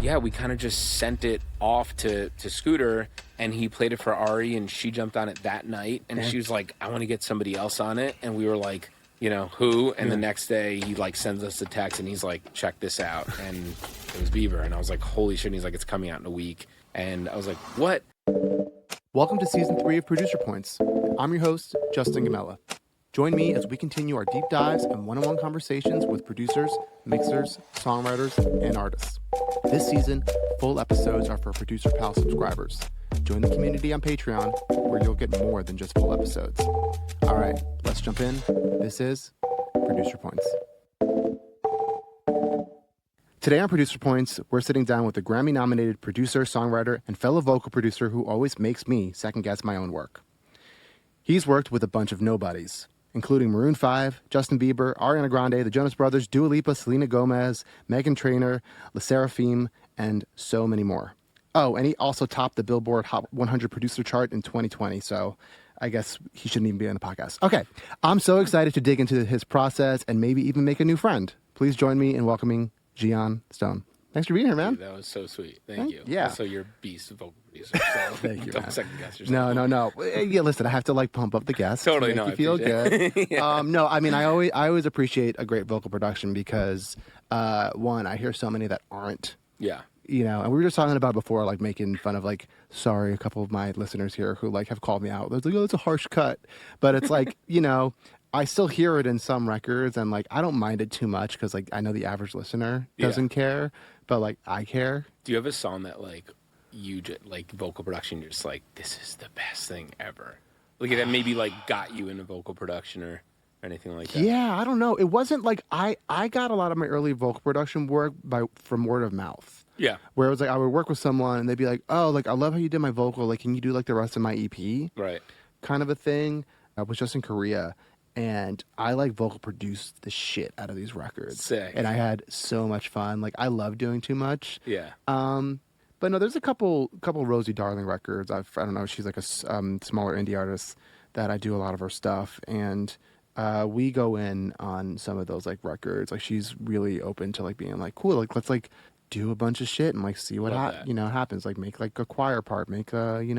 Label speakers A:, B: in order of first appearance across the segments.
A: yeah, we kind of just sent it off to Scooter, and he played it for Ari, and she jumped on it that night, and she was like, I want to get somebody else on it. And we were like, who? And the next day he like sends us a text and he's like, check this out. And it was Bieber. And I was like, holy shit. And he's like, it's coming out in a week. And I was like, what?
B: Welcome to Season 3 of Producer Points. I'm your host, Justin Gamella. Join me as we continue our deep dives and one-on-one conversations with producers, mixers, songwriters, and artists. This season, full episodes are for Producer Pal subscribers. Join the community on Patreon, where you'll get more than just full episodes. All right, let's jump in. This is Producer Points. Today on Producer Points, we're sitting down with the Grammy-nominated producer, songwriter, and fellow vocal producer who always makes me second-guess my own work. He's worked with a bunch of nobodies, including Maroon 5, Justin Bieber, Ariana Grande, the Jonas Brothers, Dua Lipa, Selena Gomez, Meghan Trainor, Sserafim, and so many more. Oh, and he also topped the Billboard Hot 100 producer chart in 2020, so I guess he shouldn't even be on the podcast. Okay, I'm so excited to dig into his process and maybe even make a new friend. Please join me in welcoming Gian Stone. Thanks for being here, man.
A: Dude, that was so sweet. Thank you.
B: Yeah.
A: Also, you're a beast vocal producer. So
B: Thank you,
A: don't
B: man.
A: second guess yourself.
B: No. Yeah, listen, I have to like pump up the guests.
A: Totally,
B: to
A: no,
B: make you
A: I
B: feel good.
A: yeah.
B: No, I mean, I always appreciate a great vocal production because, one, I hear so many that aren't.
A: Yeah.
B: And we were just talking about before, like making fun of, like, sorry, a couple of my listeners here who like have called me out. They're like, oh, it's a harsh cut, but it's like, I still hear it in some records, and like I don't mind it too much because like I know the average listener doesn't care, but like I care.
A: Do you have a song that like you just like vocal production? You're just like, this is the best thing ever. Like that maybe like got you into vocal production or anything like that.
B: Yeah, I don't know. It wasn't like I got a lot of my early vocal production work from word of mouth.
A: Yeah.
B: Where it was like I would work with someone and they'd be like, oh, like I love how you did my vocal. Like, can you do like the rest of my EP?
A: Right.
B: Kind of a thing. I was just in Korea. And I like vocal produced the shit out of these records.
A: Sick.
B: And I had so much fun. Like I love doing too much.
A: Yeah.
B: But no, there's a couple Rosie Darling records. I don't know. She's like a smaller indie artist that I do a lot of her stuff. And we go in on some of those like records. Like she's really open to like being like, cool, like let's like do a bunch of shit and like see what happens. Like make like a choir part, make a
A: you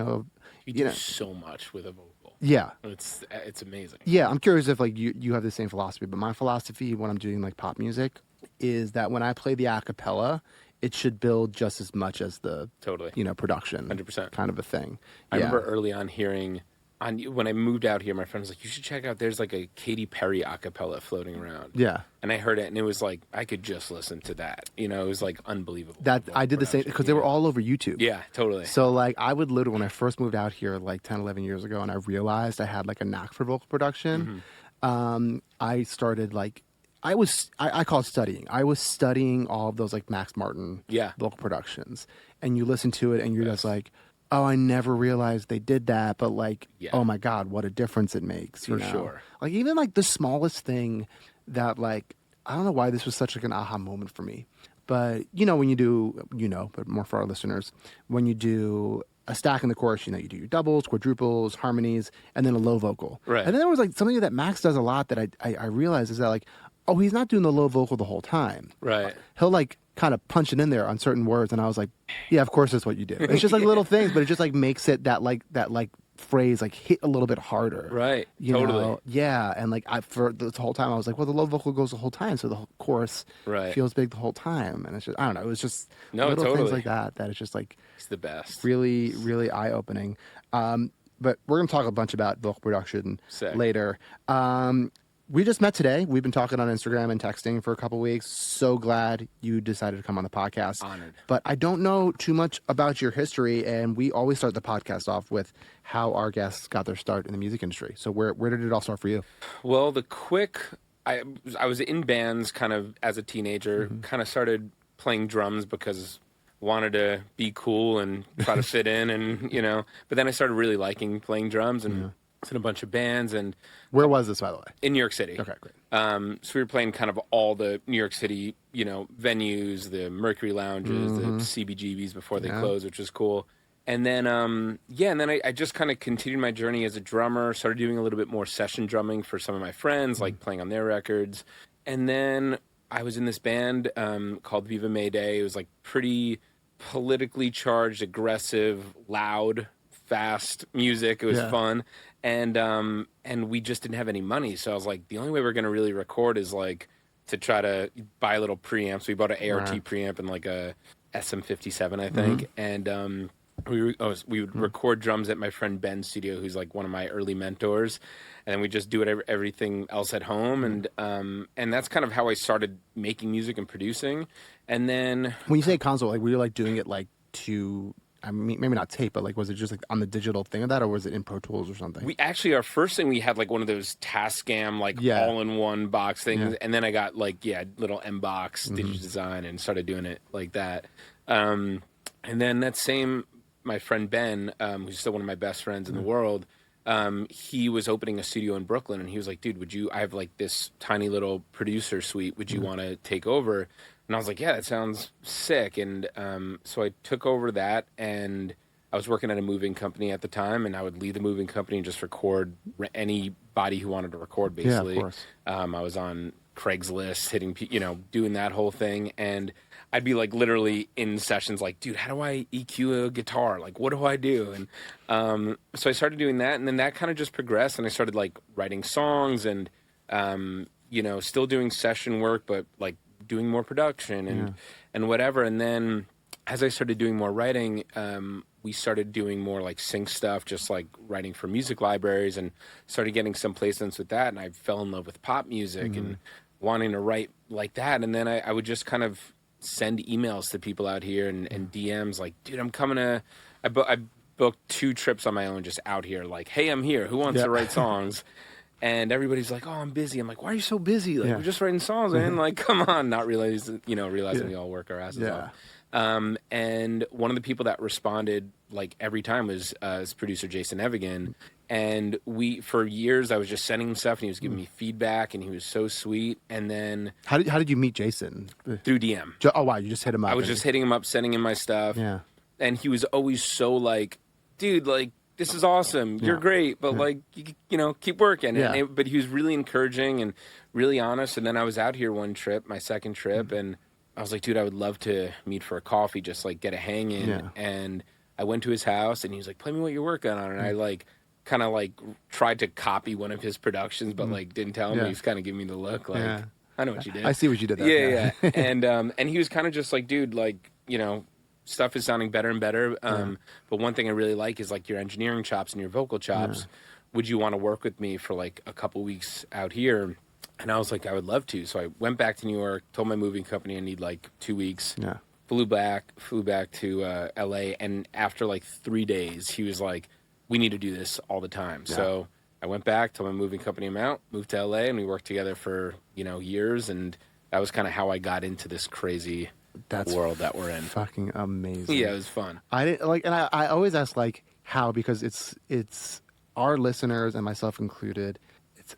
A: do so much with a vocal.
B: Yeah.
A: It's amazing.
B: Yeah, I'm curious if like you have the same philosophy, but my philosophy when I'm doing like pop music is that when I play the a cappella, it should build just as much as the production
A: 100%
B: kind of a thing.
A: I remember early on hearing when I moved out here, my friend was like, you should check out, there's like a Katy Perry a cappella floating around.
B: Yeah.
A: And I heard it and it was like, I could just listen to that. It was like unbelievable.
B: That I did the same because they were all over YouTube.
A: Yeah, totally.
B: So like I would literally, when I first moved out here like 10, 11 years ago and I realized I had like a knack for vocal production, I started like, I call it studying. I was studying all of those like Max Martin vocal productions. And you listen to it and you're just like, oh, I never realized they did that, but like, oh my God, what a difference it makes.
A: For sure.
B: Like even like the smallest thing that like, I don't know why this was such like an aha moment for me, but when you do, but more for our listeners, when you do a stack in the chorus, you do your doubles, quadruples, harmonies, and then a low vocal.
A: Right.
B: And then there was like something that Max does a lot that I realized is that like, oh, he's not doing the low vocal the whole time.
A: Right.
B: He'll like kind of punch it in there on certain words, and I was like, yeah, of course that's what you do. It's just like little things, but it just like makes it that phrase like hit a little bit harder.
A: Right.
B: Totally.
A: Know?
B: Yeah. And like for the whole time I was like, well, the low vocal goes the whole time, so the whole chorus feels big the whole time. And it's just, I don't know, it was just little things like that it's just like
A: it's the best.
B: Really, really eye opening. But we're gonna talk a bunch about vocal production later. We just met today. We've been talking on Instagram and texting for a couple weeks. So glad you decided to come on the podcast.
A: Honored.
B: But I don't know too much about your history, and we always start the podcast off with how our guests got their start in the music industry. So where did it all start for you?
A: Well, I was in bands kind of as a teenager, kind of started playing drums because wanted to be cool and try to fit in and, but then I started really liking playing drums and in a bunch of bands. And
B: where was this, by the way?
A: In New York City.
B: Okay, great.
A: So we were playing kind of all the New York City, venues, the Mercury Lounges, the CBGBs before they closed, which was cool. And then, I just kind of continued my journey as a drummer, started doing a little bit more session drumming for some of my friends, like playing on their records. And then I was in this band called Viva Mayday. It was like pretty politically charged, aggressive, loud, fast music. It was fun. And we just didn't have any money. So I was like, the only way we're going to really record is like to try to buy a little preamp. So we bought an ART preamp and like a SM57, I think. And we would record drums at my friend Ben's studio, who's like one of my early mentors. And then we just do everything else at home. And that's kind of how I started making music and producing. And then
B: when you say console, like were you like doing it like to, I mean, maybe not tape, but like was it just like on the digital thing of that, or was it in Pro Tools or something?
A: We actually, our first thing, we had like one of those Tascam like all-in-one box things, and then I got like little M-Box Digidesign and started doing it like that. And then my friend Ben, who's still one of my best friends in the world, he was opening a studio in Brooklyn, and he was like, dude, I have like this tiny little producer suite, would you want to take over? And I was like, yeah, that sounds sick. And so I took over that, and I was working at a moving company at the time, and I would leave the moving company and just record anybody who wanted to record, basically.
B: Yeah, of course.
A: I was on Craigslist, doing that whole thing. And I'd be like literally in sessions like, dude, how do I EQ a guitar? Like, what do I do? And so I started doing that, and then that kind of just progressed, and I started like writing songs and, still doing session work, but like doing more production and whatever. And then as I started doing more writing, we started doing more like sync stuff, just like writing for music libraries, and started getting some placements with that. And I fell in love with pop music and wanting to write like that. And then I would just kind of send emails to people out here and DMs like, dude, I'm coming to, I booked 2 trips on my own just out here. Like, hey, I'm here. Who wants to write songs? And everybody's like, oh, I'm busy. I'm like, why are you so busy? Like, we're just writing songs, man. Like, come on. Not realizing we all work our asses off. And one of the people that responded like every time was producer Jason Evigan. And for years, I was just sending him stuff, and he was giving me feedback, and he was so sweet. And then
B: how did you meet Jason?
A: Through DM.
B: Oh wow, you just hit him up.
A: I was just hitting him up, sending him my stuff. Yeah. And he was always so like, dude, like, this is awesome. You're great, but like, keep working. But he was really encouraging and really honest. And then I was out here my second trip, and I was like, dude, I would love to meet for a coffee, just like get a hang in. Yeah. And I went to his house, and he was like, play me what you're working on. And I like kind of like tried to copy one of his productions, but like didn't tell him. He was kind of giving me the look like, I know what you did.
B: I see what you did there.
A: Yeah. And he was kind of just like, dude, like, stuff is sounding better and better. But one thing I really like is like your engineering chops and your vocal chops. Would you want to work with me for like a couple weeks out here? And I was like, I would love to. So I went back to New York, told my moving company I need like 2 weeks. Yeah. Flew back to LA. And after like 3 days, he was like, we need to do this all the time. Yeah. So I went back, told my moving company I'm out, moved to LA, and we worked together for, years. And that was kind of how I got into this crazy world that we're in.
B: Fucking amazing.
A: Yeah, it was fun.
B: I didn't like, and I always ask like how, because it's our listeners and myself included.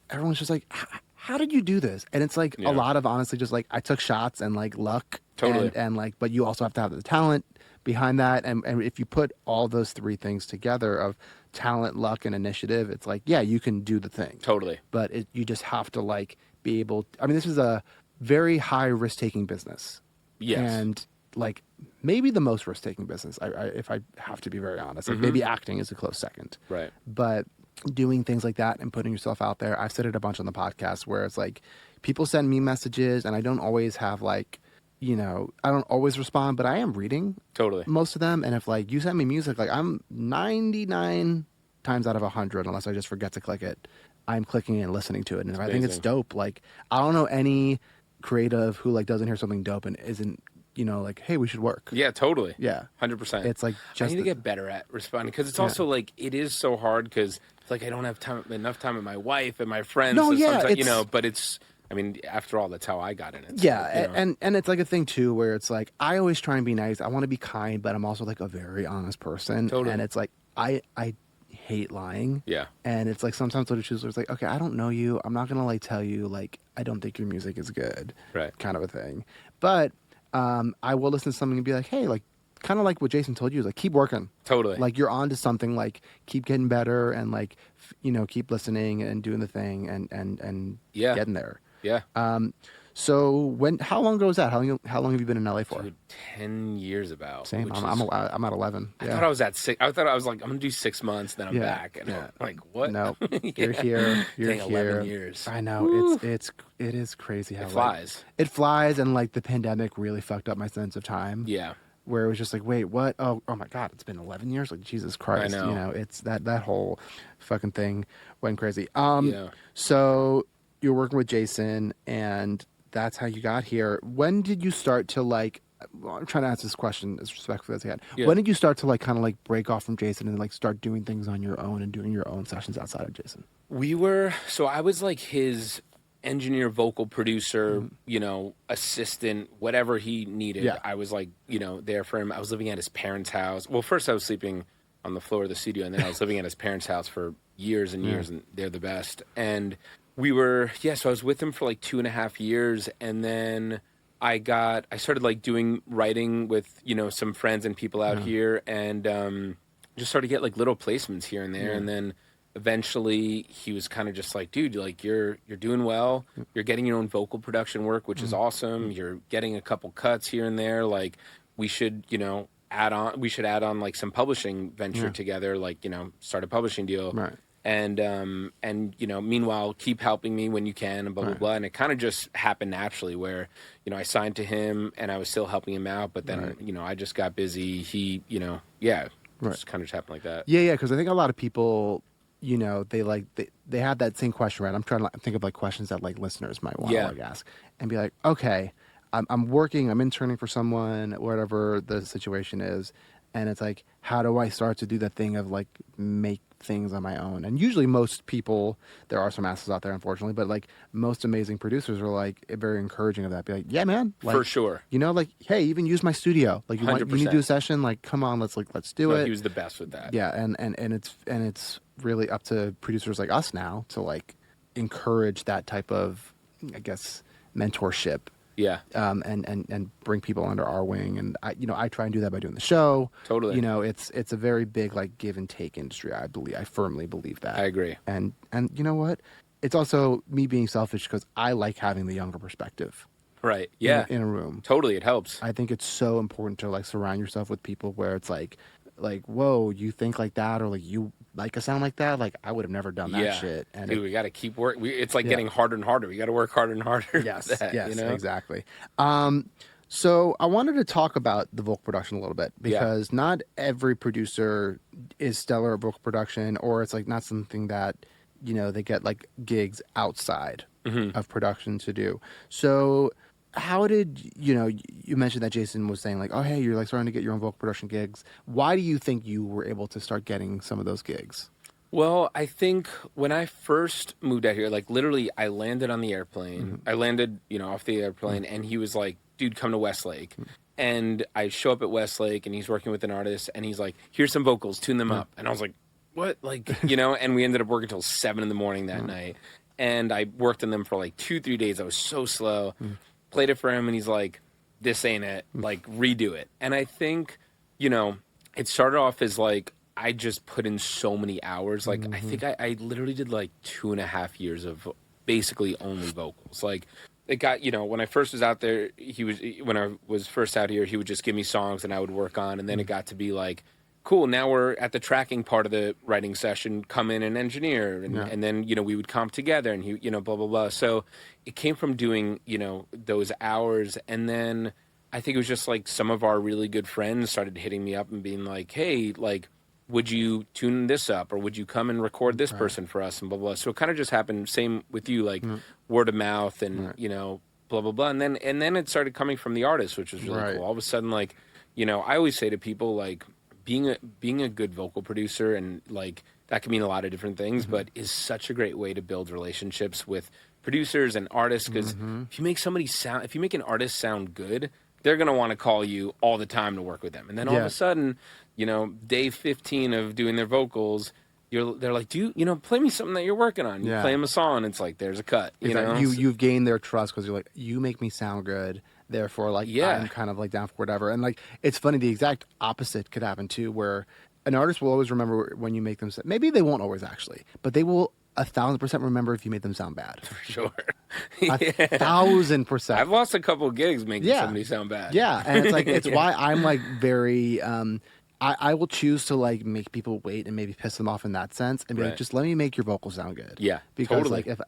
B: Everyone's just like, how did you do this? And it's like a lot of honestly just like I took shots and like luck. Totally. And like, but you also have to have the talent behind that. And if you put all those 3 things together of talent, luck, and initiative, it's like, yeah, you can do the thing.
A: Totally.
B: But you just have to like be able. I mean, this is a very high risk taking business. Yes. And like maybe the most risk taking business, if I have to be very honest. Like maybe acting is a close second. Right. But doing things like that and putting yourself out there, I've said it a bunch on the podcast where it's like people send me messages and I don't always have like, I don't always respond, but I am reading most of them. And if like you send me music, like I'm 99 times out of 100, unless I just forget to click it, I'm clicking and listening to it. And if I think it's dope, like I don't know any creative who like doesn't hear something dope and isn't like, hey, we should work.
A: Yeah, totally. Yeah, 100%.
B: It's like
A: I need to get better at responding, because it's also like it is so hard, because it's like I don't have enough time with my wife and my friends.
B: No,
A: but it's. I mean, after all, that's how I got in it.
B: Yeah, and it's like a thing too, where it's like I always try and be nice. I want to be kind, but I'm also like a very honest person. Totally. And it's like I hate lying. Yeah. And it's like sometimes what it is, it's like, okay, I don't know you. I'm not gonna like tell you like I don't think your music is good. Right. Kind of a thing. But I will listen to something and be like, hey, like kind of like what Jason told you, is like keep working. Totally. Like you're on to something, like keep getting better and like keep listening and doing the thing and getting there. Yeah. So how long ago was that? How long have you been in LA for?
A: Dude, 10 years about.
B: Same.
A: Which
B: I'm at 11.
A: I
B: Yeah.
A: thought I was at 6. I thought I was like, I'm gonna do 6 months, then I'm back. And I'm like, what?
B: No,
A: Yeah.
B: you're here. You're
A: Dang,
B: here.
A: 11 years.
B: I know.
A: Woo.
B: It is crazy how
A: It flies.
B: It flies, and like the pandemic really fucked up my sense of time.
A: Yeah.
B: Where it was just like, wait, what? Oh my God, it's been 11 years. Like Jesus Christ.
A: I know.
B: You know, it's that whole fucking thing went crazy.
A: Yeah.
B: So you're working with Jason, and that's how you got here. When did you start to like? Well, I'm trying to answer this question as respectfully as I can.
A: Yeah.
B: When did you start to like kind of like break off from Jason and like start doing things on your own and doing your own sessions outside of Jason?
A: So I was like his engineer, vocal producer, assistant, whatever he needed.
B: Yeah.
A: I was like, there for him. I was living at his parents' house. Well, first I was sleeping on the floor of the studio, and then I was living at his parents' house for years and years, and they're the best. And so I was with him for like 2.5 years, and then I started like doing writing with, some friends and people out here, and just started to get like little placements here and there. And then eventually he was kind of just like, dude, like you're doing well. You're getting your own vocal production work, which is awesome. You're getting a couple cuts here and there. Like we should add on like some publishing venture together, like, start a publishing deal.
B: Right.
A: And meanwhile, keep helping me when you can, and blah, blah, blah. And it kind of just happened naturally where, I signed to him and I was still helping him out. But then, I just got busy. He, just kind of just happened like that.
B: Yeah. Because I think a lot of people, they have that same question, right? I'm trying to think of like questions that like listeners might want to like ask and be like, okay, I'm interning for someone, whatever the situation is. And it's like, how do I start to do the thing of like make things on my own? And usually most people, there are some assholes out there, unfortunately, but like most amazing producers are like very encouraging of that. Be like, yeah, man. Like,
A: for sure.
B: Like, hey, even use my studio. Like you need to do a session. Like, come on, let's do it.
A: He was the best with that.
B: Yeah. And it's really up to producers like us now to like encourage that type of, I guess, mentorship.
A: Yeah.
B: And bring people under our wing. And I try and do that by doing the show.
A: Totally.
B: It's a very big like give and take industry. I firmly believe that.
A: I agree.
B: And you know what? It's also me being selfish because I like having the younger perspective.
A: Right. Yeah.
B: In a room.
A: Totally. It helps.
B: I think it's so important to like surround yourself with people where it's like, whoa, you think like that, or like you like a sound like that. Like I would have never done that shit. And
A: dude, we got to keep working. It's like getting harder and harder. We got to work harder and harder.
B: Yes,
A: yes,
B: exactly. So I wanted to talk about the vocal production a little bit because not every producer is stellar at vocal production, or it's like not something that they get like gigs outside of production to do. So how did you mentioned that Jason was saying like, oh hey, you're like starting to get your own vocal production gigs. Why do you think you were able to start getting some of those gigs?
A: Well, I think when I first moved out here, like literally I landed on the airplane. I landed, off the airplane, and he was like, dude, come to Westlake. And I show up at Westlake, and he's working with an artist, and he's like, here's some vocals, tune them up. And I was like, what? Like, and we ended up working till 7 a.m. that night. And I worked on them for like 2-3 days. I was so slow. Played it for him, and he's like, this ain't it. Like, redo it. And I think, it started off as like, I just put in so many hours. Like, I think I literally did like 2.5 years of basically only vocals. Like, it got, when I first was out there, when I was first out here, he would just give me songs and I would work on. And then it got to be like, cool, now we're at the tracking part of the writing session, come in and engineer. And then, we would comp together and he, blah, blah, blah. So it came from doing, those hours. And then I think it was just like some of our really good friends started hitting me up and being like, hey, like, would you tune this up, or would you come and record this person for us, and blah, blah. So it kind of just happened. Same with you, like word of mouth and, blah, blah, blah. And then it started coming from the artist, which was really cool. All of a sudden, like, I always say to people, like, being a good vocal producer, and like that can mean a lot of different things, but is such a great way to build relationships with producers and artists. Because if you make an artist sound good, they're going to want to call you all the time to work with them. And then all of a sudden, day 15 of doing their vocals, they're like, play me something that you're working on. You play them a song, it's like, there's a cut.
B: You've gained their trust because you're like, you make me sound good. Therefore, like, I'm kind of like down for whatever. And like, it's funny, the exact opposite could happen too, where an artist will always remember when you make them, maybe they won't always actually, but they will 1,000% remember if you made them sound bad.
A: For sure.
B: 1,000%.
A: I've lost a couple gigs making somebody sound bad.
B: Yeah, and it's like it's why I'm like very. I will choose to like make people wait and maybe piss them off in that sense, and be like, just let me make your vocals sound good.
A: Yeah,
B: because
A: totally.
B: like if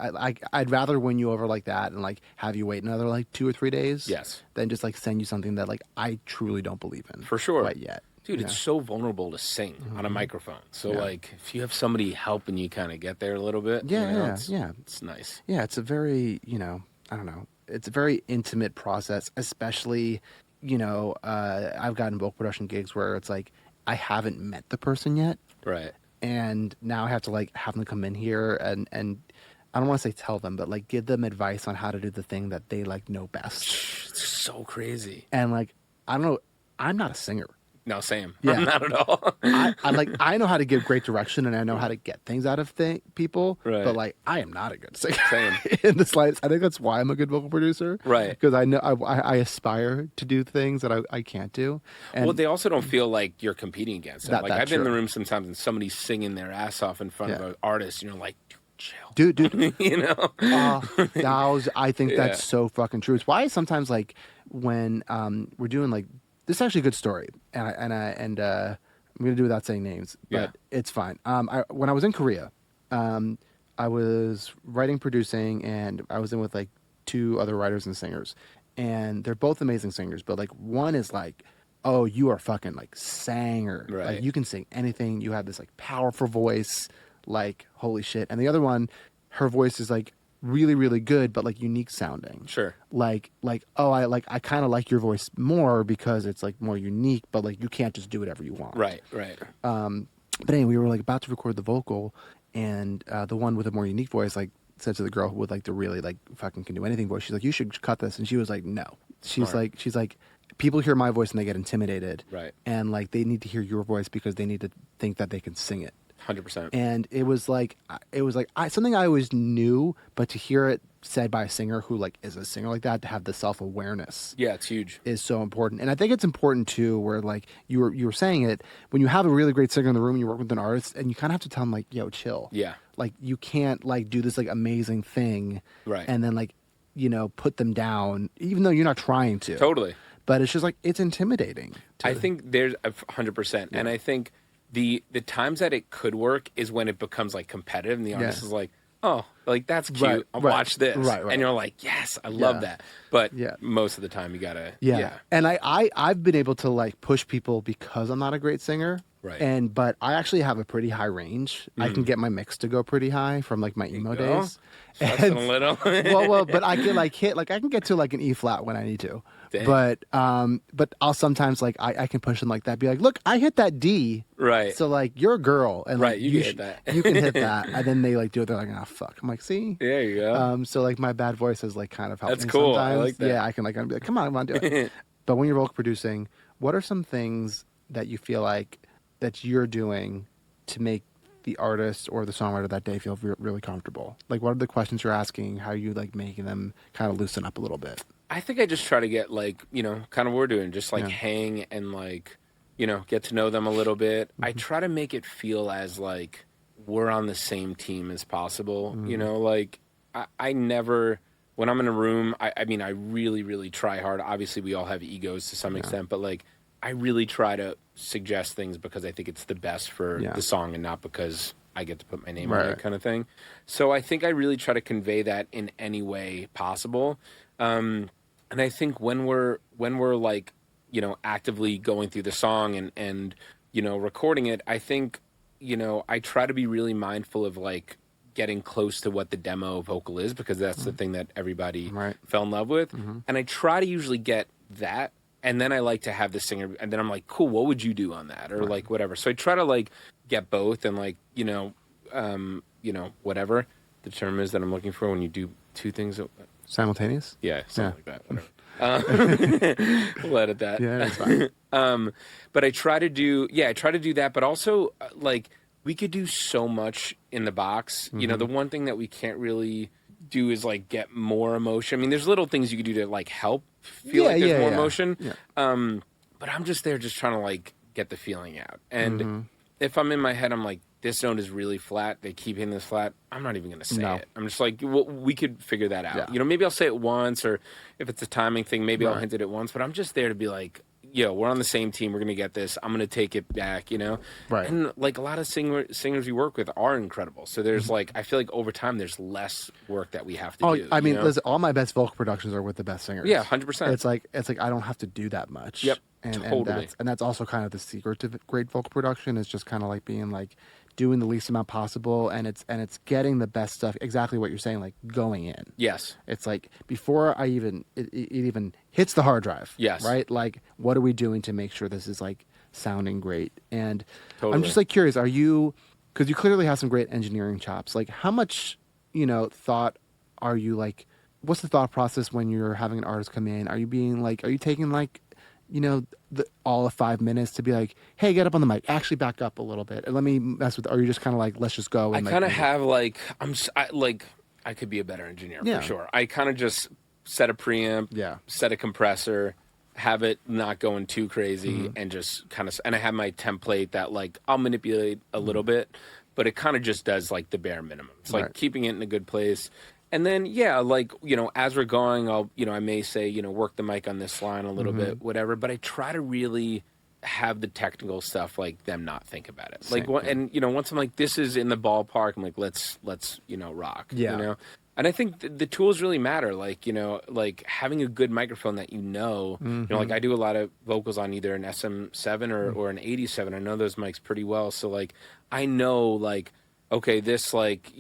B: I'd rather win you over like that and like have you wait another like 2 or 3 days.
A: Yes.
B: Than just like send you something that like I truly don't believe in.
A: For sure.
B: Quite yet.
A: Dude, it's so vulnerable to sing on a microphone. So like if you have somebody helping you kind of get there a little bit, it's nice.
B: Yeah, it's a very, I don't know. It's a very intimate process, especially, I've gotten vocal production gigs where it's like I haven't met the person yet.
A: Right.
B: And now I have to like have them come in here and I don't want to say tell them, but like give them advice on how to do the thing that they like know best.
A: It's so crazy.
B: And like, I don't know, I'm not a singer.
A: No, same.
B: Yeah.
A: Not at all.
B: I know how to give great direction and I know how to get things out of people,
A: right.
B: But like I am not a good singer.
A: Same.
B: In the slightest. I think that's why I'm a good vocal producer,
A: right?
B: Because I know I aspire to do things that I can't do. And
A: well, they also don't feel like you're competing against them. Like I've been in the
B: true.
A: room sometimes and somebody's singing their ass off in front of an artist, and you're like, chill,
B: dude. I think that's so fucking true. It's why sometimes like when we're doing like. This is actually a good story, and I'm gonna do it without saying names, but it's fine. When I was in Korea, I was writing, producing, and I was in with like 2 other writers and singers, and they're both amazing singers. But like one is like, oh, you are fucking like sanger,
A: right.
B: Like you can sing anything. You have this like powerful voice, like holy shit. And the other one, her voice is like really, really good, but like unique sounding.
A: Sure.
B: Like, I kind of like your voice more because it's like more unique, but like you can't just do whatever you want.
A: Right.
B: But anyway, we were like about to record the vocal, and the one with a more unique voice like said to the girl who would like the really like fucking can do anything voice, she's like, you should cut this, and she was like, no. She's like, people hear my voice and they get intimidated.
A: Right.
B: And like they need to hear your voice because they need to think that they can sing it.
A: 100%.
B: And it was like something I always knew, but to hear it said by a singer who like is a singer like that, to have the self-awareness,
A: it's huge,
B: is so important. And I think it's important too, where like you were saying it, when you have a really great singer in the room and you work with an artist, and you kind of have to tell them like, yo, chill.
A: Yeah.
B: Like you can't like do this like amazing thing,
A: right? And
B: then like put them down, even though you're not trying to.
A: Totally.
B: But it's just like it's intimidating.
A: I think there's 100%, and I think. The times that it could work is when it becomes like competitive and the artist is like, oh, like that's cute. I'll watch this. Right. And you're like, yes, I love that. But most of the time you gotta
B: And I've been able to like push people because I'm not a great singer.
A: Right.
B: But I actually have a pretty high range. I can get my mix to go pretty high from like my emo days.
A: And a little.
B: well, but I can like hit like I can get to like an E flat when I need to. Dang. But I'll sometimes like I can push them like that. Be like, look, I hit that D.
A: Right.
B: So like you're a girl and like,
A: you can hit that.
B: You can hit that, and then they like do it. They're like, oh fuck. I'm like, see.
A: There you go.
B: So like my bad voice has like kind of helped.
A: That's
B: me
A: cool.
B: Sometimes.
A: I like that.
B: Yeah, I can like be like, come on, do it. But when you're vocal producing, what are some things that you feel like that you're doing to make the artist or the songwriter that day feel really comfortable? Like, what are the questions you're asking? How are you like making them kind of loosen up a little bit?
A: I think I just try to get like, kind of what we're doing, just like hang and like, get to know them a little bit. Mm-hmm. I try to make it feel as like we're on the same team as possible.
B: Mm-hmm.
A: Like I never, when I'm in a room, I mean, I really, really try hard. Obviously we all have egos to some extent, but like, I really try to suggest things because I think it's the best for the song and not because I get to put my name on it kind of thing. So I think I really try to convey that in any way possible. And I think when we're like, actively going through the song and recording it, I think, I try to be really mindful of like getting close to what the demo vocal is, because that's the thing that everybody fell in love with. Mm-hmm. And I try to usually get that. And then I like to have the singer, and then I'm like, cool, what would you do on that? Or like whatever. So I try to like get both and like, whatever the term is that I'm looking for when you do 2 things.
B: Simultaneous?
A: Yeah, something like that. Whatever. We'll edit that.
B: Yeah, that's fine.
A: But I try to do that, but also like we could do so much in the box. Mm-hmm. The one thing that we can't really do is like get more emotion. I mean, there's little things you could do to like help feel like there's more emotion. Yeah. But I'm just there just trying to like get the feeling out. And if I'm in my head, I'm like, this note is really flat. They keep hitting this flat. I'm not even going to say
B: No.
A: it. I'm just like, well, we could figure that out.
B: Yeah.
A: You know, maybe I'll say it once, or if it's a timing thing, maybe I'll
B: Right.
A: hint at it once. But I'm just there to be like, yo, we're on the same team. We're going to get this. I'm going to take it back, you know?
B: Right.
A: And like a lot of singers we work with are incredible. So there's like, I feel like over time, there's less work that we have to do.
B: I mean,
A: you know?
B: listen, all my best vocal productions are with the best singers.
A: Yeah, 100%.
B: It's like I don't have to do that much.
A: Yep,
B: and
A: totally.
B: And that's also kind of the secret to great vocal production, is just kind of like being like doing the least amount possible, and it's getting the best stuff. Exactly what you're saying, like going in.
A: Yes.
B: It's like before it even hits the hard drive.
A: Yes.
B: Right. Like, what are we doing to make sure this is like sounding great? And
A: Totally.
B: I'm just like curious. Are you, because you clearly have some great engineering chops. Like, how much thought are you like? What's the thought process when you're having an artist come in? Are you taking like, all of 5 minutes to be like, hey, get up on the mic, actually back up a little bit, and let me mess with? Or are you just kind of like, let's just go? And
A: I kind of have like, I could be a better engineer
B: Yeah.
A: for sure. I kind of just set a preamp,
B: Yeah.
A: set a compressor, have it not going too crazy,
B: Mm-hmm.
A: and just kind of, and I have my template that like I'll manipulate a little bit, but it kind of just does like the bare minimum. It's like
B: Right.
A: keeping it in a good place. And then, yeah, like, as we're going, I may say, work the mic on this line a little bit, whatever. But I try to really have the technical stuff, like, them not think about it.
B: Same,
A: Like,
B: yeah.
A: and, once I'm like, this is in the ballpark, I'm like, let's rock.
B: Yeah.
A: And I think the tools really matter. Like, like having a good microphone that like I do a lot of vocals on either an SM7 or an 87. I know those mics pretty well. So, like, I know, like, okay, this, like,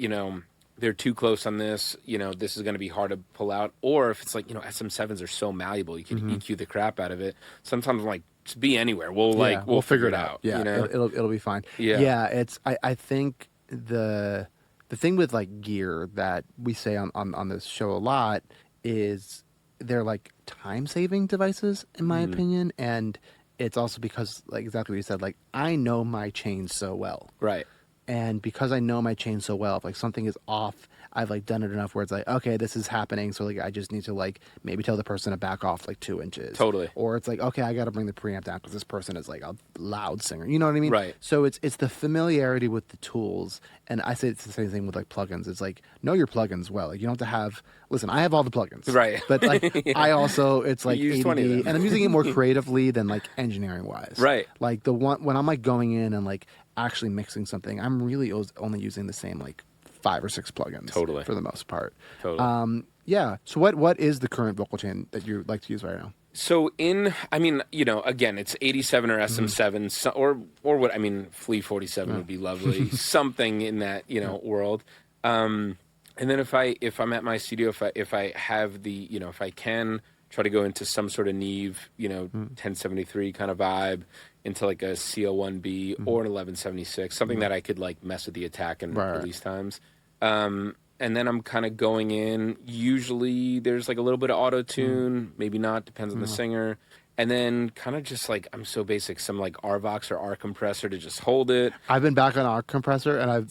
A: they're too close on this, this is going to be hard to pull out. Or if it's like, SM7s are so malleable, you can EQ the crap out of it. Sometimes I'm like, just be anywhere. We'll figure it out.
B: Yeah, it'll be fine.
A: Yeah.
B: It's I think the thing with like gear that we say on this show a lot is they're like time-saving devices, in my opinion. And it's also because, like, exactly what you said, like, I know my chains so well.
A: Right.
B: And because I know my chain so well, if like something is off, I've like done it enough where it's like, okay, this is happening. So like, I just need to like maybe tell the person to back off like 2 inches.
A: Totally.
B: Or it's like, okay, I got to bring the preamp down because this person is like a loud singer. You know what I mean?
A: Right.
B: So it's the familiarity with the tools. And I say it's the same thing with like plugins. It's like, know your plugins well. Like, you don't have to have, listen, I have all the plugins.
A: Right.
B: But like,
A: Yeah.
B: I also, it's like
A: You use 20 of
B: ADD,
A: them.
B: and I'm using it more creatively than like engineering wise.
A: Right.
B: Like the one, when I'm like going in and like actually mixing something, I'm really only using the same like 5 or 6 plugins.
A: Totally.
B: For the most part.
A: Totally.
B: Yeah. So what is the current vocal chain that you like to use right now?
A: So again, it's 87 or SM7, or what, Flea 47 would be lovely. Something in that, world. And then if I'm at my studio, if I have the, if I can try to go into some sort of Neve, 1073 kind of vibe, into like a CO1B or an 1176, something that I could like mess with the attack and release times. And then I'm kind of going in. Usually there's like a little bit of auto tune, maybe not, depends on the singer. And then kind of just like, I'm so basic, some like RVox or R compressor to just hold it.
B: I've been back on our compressor, and I'm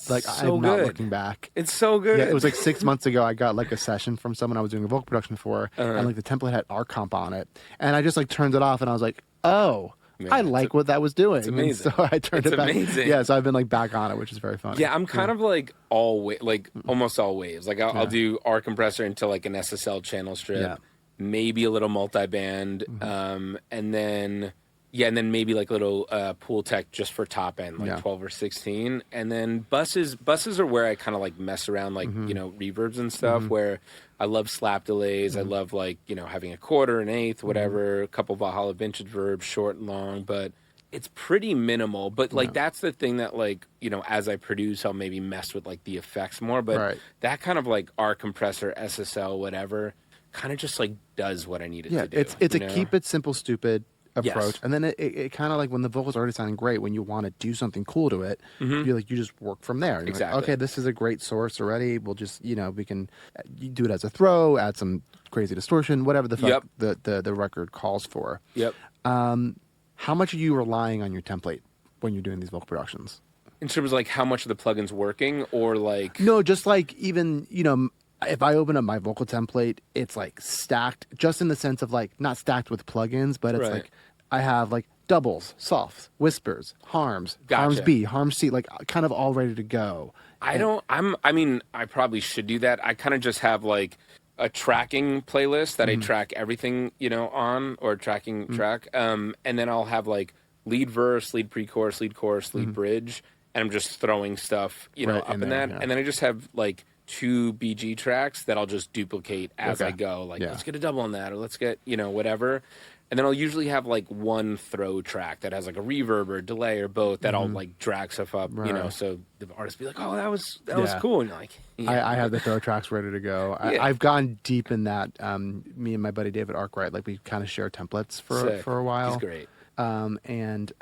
B: not
A: good.
B: looking back.
A: It's so good.
B: Yeah, it was like 6 months ago. I got like a session from someone I was doing a vocal production for, and like the template had R comp on it, and I just like turned it off, and I was like, oh.
A: Man,
B: I like what that was doing.
A: It's amazing.
B: And so I turned
A: It's
B: it back.
A: amazing.
B: Yeah, so I've been like back on it, which is very funny.
A: Yeah, I'm kind of like almost always. Like I'll do R compressor into like an SSL channel strip, maybe a little multi-band, and then maybe like a little pool tech just for top end, like 12 or 16. And then buses are where I kind of like mess around, like, reverbs and stuff, where I love slap delays. I love like, having a quarter, an eighth, whatever, a couple Valhalla vintage verbs, short and long, but it's pretty minimal. But like, that's the thing that like, as I produce, I'll maybe mess with like the effects more, but that kind of like R compressor, SSL, whatever, kind of just like does what I need it to do.
B: It's a keep it simple, stupid approach.
A: Yes.
B: And then it kind of like when the vocals are already sounding great, when you want to do something cool to it, you just work from there. You're
A: Exactly.
B: like, okay, this is a great source already. We'll just, we can do it as a throw, add some crazy distortion, whatever the fuck the record calls for.
A: Yep.
B: How much are you relying on your template when you're doing these vocal productions?
A: In terms of like how much of the plugin's working, or like...
B: No, just like even, if I open up my vocal template, it's like stacked, just in the sense of like not stacked with plugins, but it's like I have like doubles, softs, whispers, harms, harms B, harms C, like kind of all ready to go.
A: I mean, I probably should do that. I kind of just have like a tracking playlist that I track everything, on, or tracking track. And then I'll have like lead verse, lead pre-chorus, lead chorus, lead bridge. And I'm just throwing stuff, up in that. Yeah. And then I just have like 2 BG tracks that I'll just duplicate as I go. Like, let's get a double on that, or let's get, whatever. And then I'll usually have like 1 throw track that has like a reverb or delay or both that I'll like drag stuff up, so the artist be like, oh, that was cool. And you're like,
B: I have the throw tracks ready to go. I've gone deep in that. Me and my buddy David Arkwright, like we kind of share templates for a while.
A: He's great.
B: And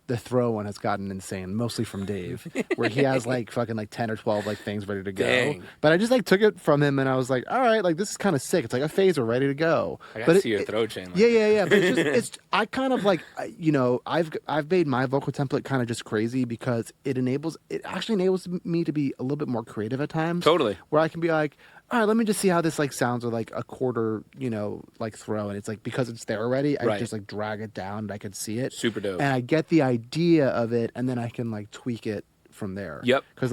B: the throw one has gotten insane, mostly from Dave, where he has like fucking like 10 or 12 like things ready to go.
A: Dang.
B: But I just like took it from him and I was like, all right, like this is kind of sick. It's like a phaser ready to go.
A: I got to see your throw chain. Like
B: yeah. But it's I kind of like, I've made my vocal template kind of just crazy because it actually enables me to be a little bit more creative at times.
A: Totally.
B: Where I can be like, all right, let me just see how this like sounds with like a quarter, like throw. And it's like, because it's there already, I just like drag it down and I can see it.
A: Super dope.
B: And I get the idea of it and then I can like tweak it from there.
A: Yep.
B: Because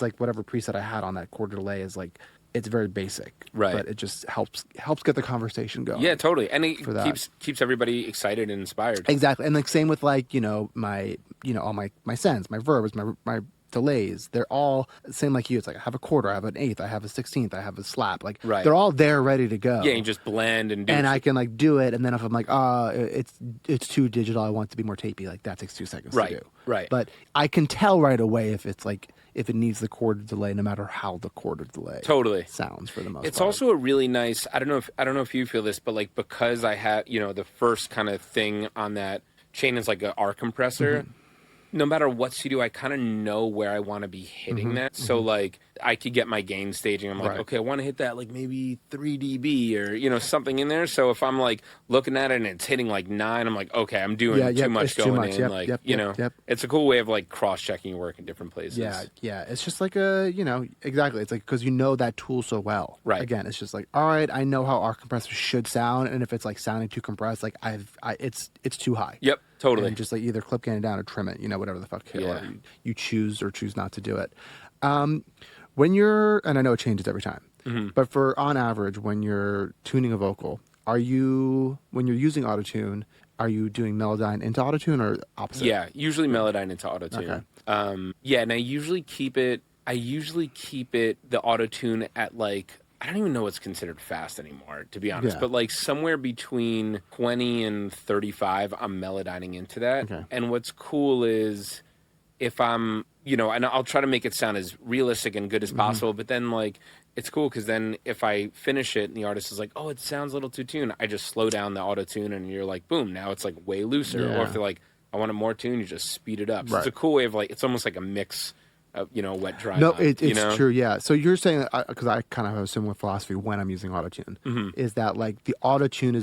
B: like whatever preset I had on that quarter delay is like, it's very basic. Right. But it just helps get the conversation going.
A: Yeah, totally. And it keeps everybody excited and inspired.
B: Exactly. And like same with like, my, all my sends, my verbs, my delays, they're all same like you. It's like I have a quarter, I have an eighth, I have a 16th, I have a slap. Like they're all there ready to go.
A: Yeah, you just blend and do
B: and I can like do it. And then if I'm like, it's too digital, I want it to be more tapey, like that takes 2 seconds to do.
A: Right.
B: But I can tell right away if it's like if it needs the quarter delay, no matter how the quarter delay sounds for the most part.
A: It's also a really nice, I don't know if you feel this, but like because I have, the first kind of thing on that chain is like an R compressor. No matter what studio, I kind of know where I want to be hitting that. So, like, I could get my gain staging. I'm like, okay, I want to hit that, like, maybe 3 dB or, something in there. So if I'm, like, looking at it and it's hitting, like, 9, I'm like, okay, I'm doing too much going in. It's a cool way of, like, cross-checking your work in different places.
B: Yeah. It's just like exactly. It's like, because that tool so well.
A: Right.
B: Again, it's just like, all right, I know how our compressor should sound. And if it's, like, sounding too compressed, like, it's too high.
A: Yep. Totally.
B: And just like either clip gain it down or trim it, whatever the fuck you choose or choose not to do it. When you're, and I know it changes every time, but on average, when you're tuning a vocal, when you're using autotune, are you doing Melodyne into autotune or opposite?
A: Yeah, usually Melodyne into autotune. Okay. And I usually keep it, the autotune at like, I don't even know what's considered fast anymore, to be honest. But like somewhere between 20 and 35, I'm melodyning into that. Okay. And what's cool is if I'm, and I'll try to make it sound as realistic and good as possible. But then like, it's cool because then if I finish it and the artist is like, oh, it sounds a little too tuned, I just slow down the auto tune and you're like, boom, now it's like way looser. Yeah. Or if they're like, I want it more tuned, you just speed it up. So it's a cool way of like, it's almost like a mix. Wet dry.
B: No, it's true. Yeah. So you're saying, because I kind of have a similar philosophy when I'm using autotune, is that like the autotune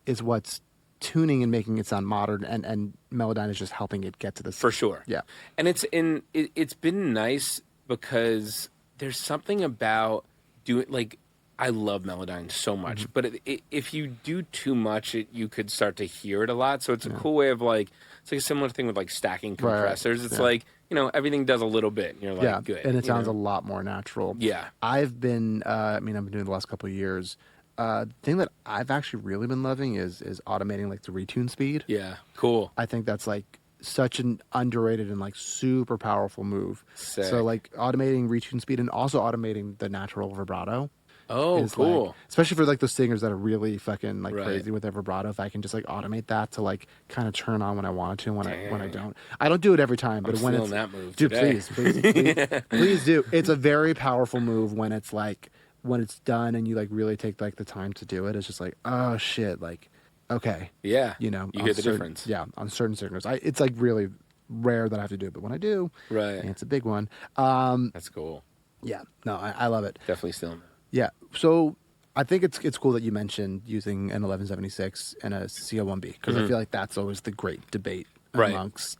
B: is what's tuning and making it sound modern, and Melodyne is just helping it get to the
A: for sure.
B: Yeah.
A: And it's been nice because there's something about doing like I love Melodyne so much, but if you do too much, you could start to hear it a lot. So it's a cool way of like it's like a similar thing with like stacking compressors. It's like. Everything does a little bit. And you're like, good.
B: And it sounds a lot more natural.
A: Yeah.
B: I've been doing it the last couple of years. The thing that I've actually really been loving is automating like the retune speed.
A: Yeah, cool.
B: I think that's like such an underrated and like super powerful move. Sick. So like automating retune speed and also automating the natural vibrato.
A: Oh, cool.
B: Like, especially for like those singers that are really fucking like crazy with their vibrato. If I can just like automate that to like kind of turn on when I want to, when I don't. I don't do it every time, but when it's
A: that move
B: dude,
A: today.
B: please do. It's a very powerful move when it's like when it's done and you like really take like the time to do it. It's just like, oh shit, like okay.
A: Yeah. You hear the difference.
B: Yeah, on certain singers. It's like really rare that I have to do it, but when I do, it's a big one.
A: That's cool.
B: Yeah. No, I love it.
A: Definitely still.
B: Yeah, so I think it's cool that you mentioned using an 1176 and a CO1B because I feel like that's always the great debate amongst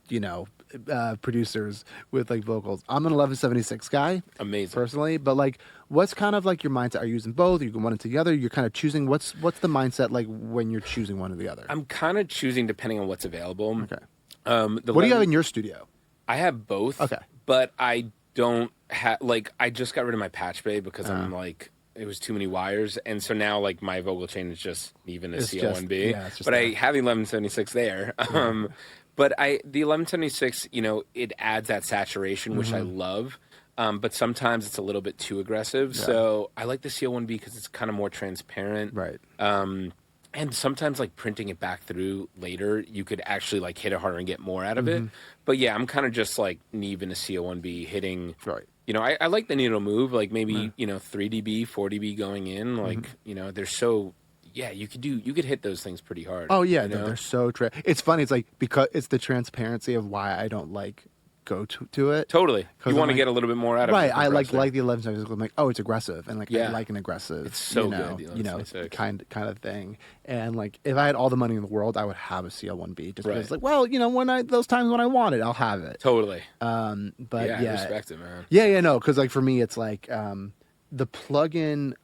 B: producers with like vocals. I'm an 1176 guy,
A: Amazing.
B: personally, but like, what's kind of like your mindset? Are you using both? Are you one together? You're kind of choosing. What's the mindset like when you're choosing one or the other?
A: I'm kind of choosing depending on what's available.
B: Okay.
A: What
B: What do you have in your studio?
A: I have both.
B: Okay.
A: But I don't have, like, I just got rid of my patch bay because I'm like, it was too many wires. And so now, like, my vocal chain is just even a CL1B.
B: It's just
A: but
B: there.
A: I have the 1176 there. But the 1176, you know, it adds that saturation, which I love. But sometimes it's a little bit too aggressive.
B: Yeah.
A: So I like the CL1B because it's kind of more transparent.
B: Right.
A: And sometimes, like, printing it back through later, you could actually, like, hit it harder and get more out of it. But, yeah, I'm kind of just, like, Neve in a CO1B hitting.
B: Right.
A: You know, I like the needle move, like, maybe, you know, 3 dB, 4 dB going in. Like, you know, they're so... Yeah, you could hit those things pretty hard.
B: Oh, yeah.
A: you
B: No,
A: know?
B: they're so... It's funny. It's like, because it's the transparency of why I don't like go to it.
A: Totally. You want to
B: like,
A: get a little bit more out of it.
B: Right. I like the 1176. I'm like, oh, it's aggressive. And like, I
A: Yeah.
B: like an aggressive.
A: It's so
B: you know,
A: good, the
B: you know,
A: 1176.
B: kind of thing. And like, if I had all the money in the world, I would have a CL1B. Just
A: Right.
B: because, like, well, you know, those times when I want it, I'll have it.
A: Totally.
B: But
A: yeah,
B: yeah,
A: I respect it, man.
B: Yeah, no, because like for me, it's like the plug-in